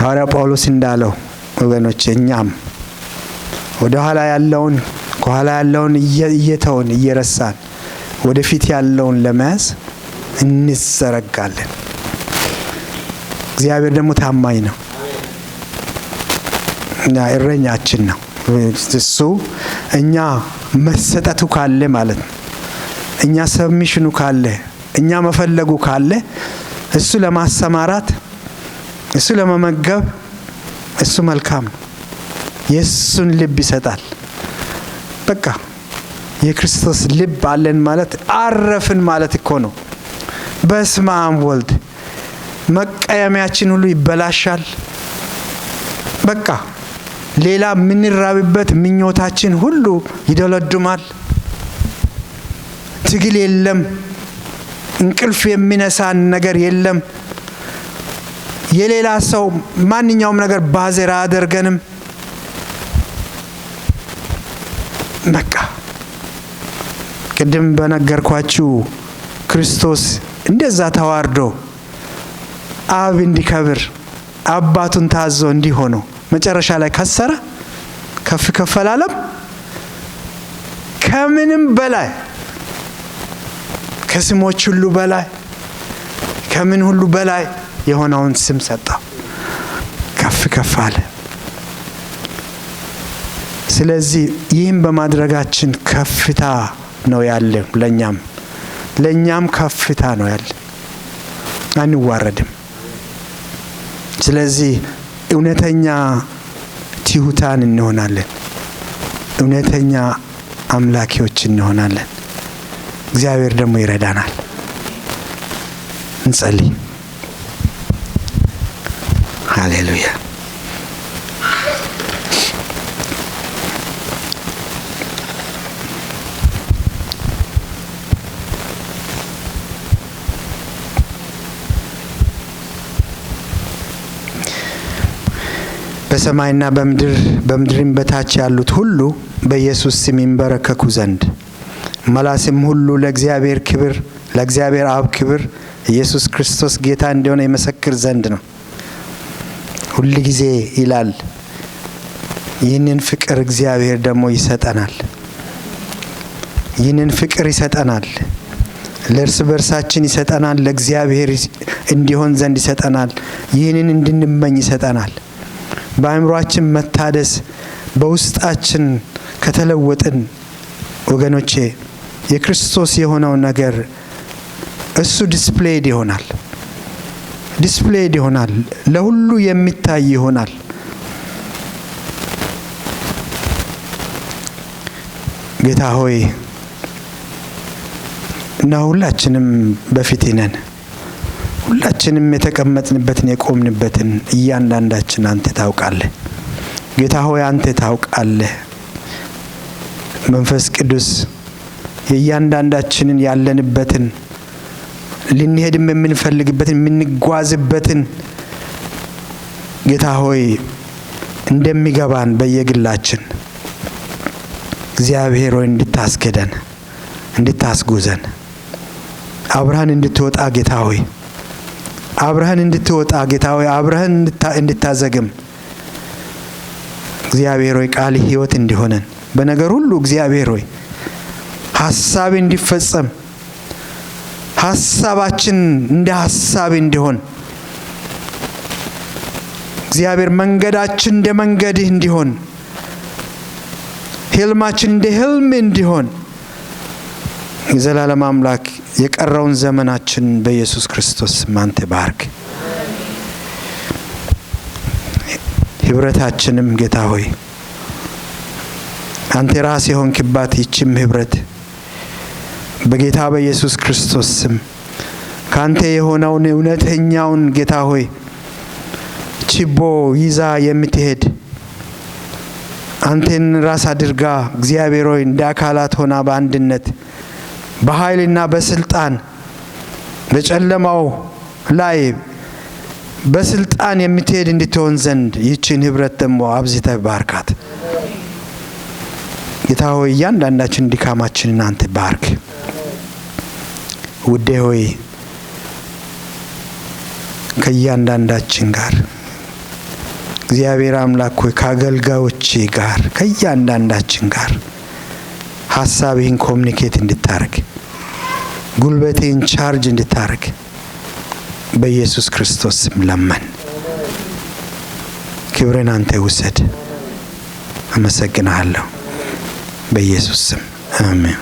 ሐዋርያው ጳውሎስ እንዳለው ወገኖች እኛም ወደ ኋላ ያለውን ከኋላ ያለውን እየተውን እየረሳን ወደፊት ያለውን ለመያዝ እንዘረጋለን። እግዚአብሔር ደግሞ ታማኝ ነው እና እረኛችን ነው። እሱ እኛ መሰጠቱ ካለ ማለት ነው፣ እኛ ሰብሚሽኑ ካለ፣ እኛ መፈለጉ ካለ እሱ ለማሰማራት፣ እሱ ለመመገብ፣ እሱ መልካም ነው። የእሱን ልብ ይሰጣል። በቃ የክርስቶስ ልብ አለን ማለት አረፍን ማለት እኮ ነው። በስመ አብ ወልድ መቀየሚያችን ሁሉ ይበላሻል። በቃ ሌላ የምንራብበት ምኞታችን ሁሉ ይደለድማል። ትግል የለም፣ እንቅልፍ የሚነሳን ነገር የለም። የሌላ ሰው ማንኛውም ነገር ባዘር አያደርገንም። በቃ ቅድም በነገርኳችሁ ክርስቶስ እንደዛ ተዋርዶ አብ እንዲከብር አባቱን ታዞ እንዲሆነው መጨረሻ ላይ ከሰረ፣ ከፍ አላለም። ከምንም በላይ ከስሞች ሁሉ በላይ ከምን ሁሉ በላይ የሆነውን ስም ሰጠው፣ ከፍ አለ። ስለዚህ ይህን በማድረጋችን ከፍታ ነው ያለ። ለኛም ከፍታ ነው ያለ፣ አንዋረድም። ስለዚህ እውነተኛ ትሑታን እንሆናለን፣ እውነተኛ አምላኪዎች እንሆናለን። እግዚአብሔር ደግሞ ይረዳናል። እንጸልይ። ሃሌሉያ። በሰማይና በምድርም በታች ያሉት ሁሉ በኢየሱስ ስም ይንበረከኩ ዘንድ መላስም ሁሉ ለእግዚአብሔር ክብር፣ ለእግዚአብሔር አብ ክብር ኢየሱስ ክርስቶስ ጌታ እንደሆነ ይመሰክር ዘንድ ነው። ሁል ጊዜ ይላል። ይህንን ፍቅር እግዚአብሔር ደግሞ ይሰጠናል። ይህንን ፍቅር ይሰጠናል። ለእርስ በርሳችን ይሰጠናል። ለእግዚአብሔር እንዲሆን ዘንድ ይሰጠናል። ይህንን እንድንመኝ ይሰጠናል። በአእምሯችን መታደስ በውስጣችን ከተለወጥን ወገኖቼ የክርስቶስ የሆነው ነገር እሱ ዲስፕሌይድ ይሆናል፣ ለሁሉ የሚታይ ይሆናል። ጌታ ሆይ እና ሁላችንም በፊትህ ነን። ሁላችንም የተቀመጥንበትን የቆምንበትን እያንዳንዳችን አንተ ታውቃለህ። ጌታ ሆይ አንተ ታውቃለህ። መንፈስ ቅዱስ የእያንዳንዳችንን ያለንበትን ልንሄድም የምንፈልግበትን የምንጓዝበትን ጌታ ሆይ እንደሚገባን በየግላችን እግዚአብሔር ሆይ እንድታስገደን፣ እንድታስጉዘን፣ አብርሃን እንድትወጣ ጌታ ሆይ አብርሃን እንድታዘግም እግዚአብሔር ሆይ ቃል ሕይወት እንዲሆነን በነገር ሁሉ እግዚአብሔር ሆይ ሐሳብ እንዲፈጸም ሐሳባችን እንደ ሐሳብ እንዲሆን እግዚአብሔር መንገዳችን እንደ መንገድህ እንዲሆን ህልማችን እንደ ህልም እንዲሆን የዘላለም አምላክ የቀረውን ዘመናችን በኢየሱስ ክርስቶስ አንተ ባርክ። ህብረታችንም ጌታ ሆይ አንተ ራስ የሆንክባት ይህችም ህብረት በጌታ በኢየሱስ ክርስቶስ ስም ካንተ የሆነውን እውነተኛውን ጌታ ሆይ ችቦ ይዛ የምትሄድ አንተን ራስ አድርጋ እግዚአብሔር ሆይ እንደ አካላት ሆና በአንድነት በኃይልና በስልጣን በጨለማው ላይ በስልጣን የምትሄድ እንድትሆን ዘንድ ይህችን ህብረት ደግሞ አብዝተህ ባርካት። ጌታ ሆይ እያንዳንዳችን ድካማችንን አንተ ባርክ። ውዴ ሆይ ከእያንዳንዳችን ጋር እግዚአብሔር አምላክ ሆይ ከአገልጋዮቼ ጋር ከእያንዳንዳችን ጋር ሐሳብህን ኮሚኒኬት እንድታረግ ጉልበቴን ቻርጅ እንድታረግ በኢየሱስ ክርስቶስ ስም ለመን። ክብርን አንተ ውሰድ። አመሰግናለሁ በኢየሱስ ስም አሜን።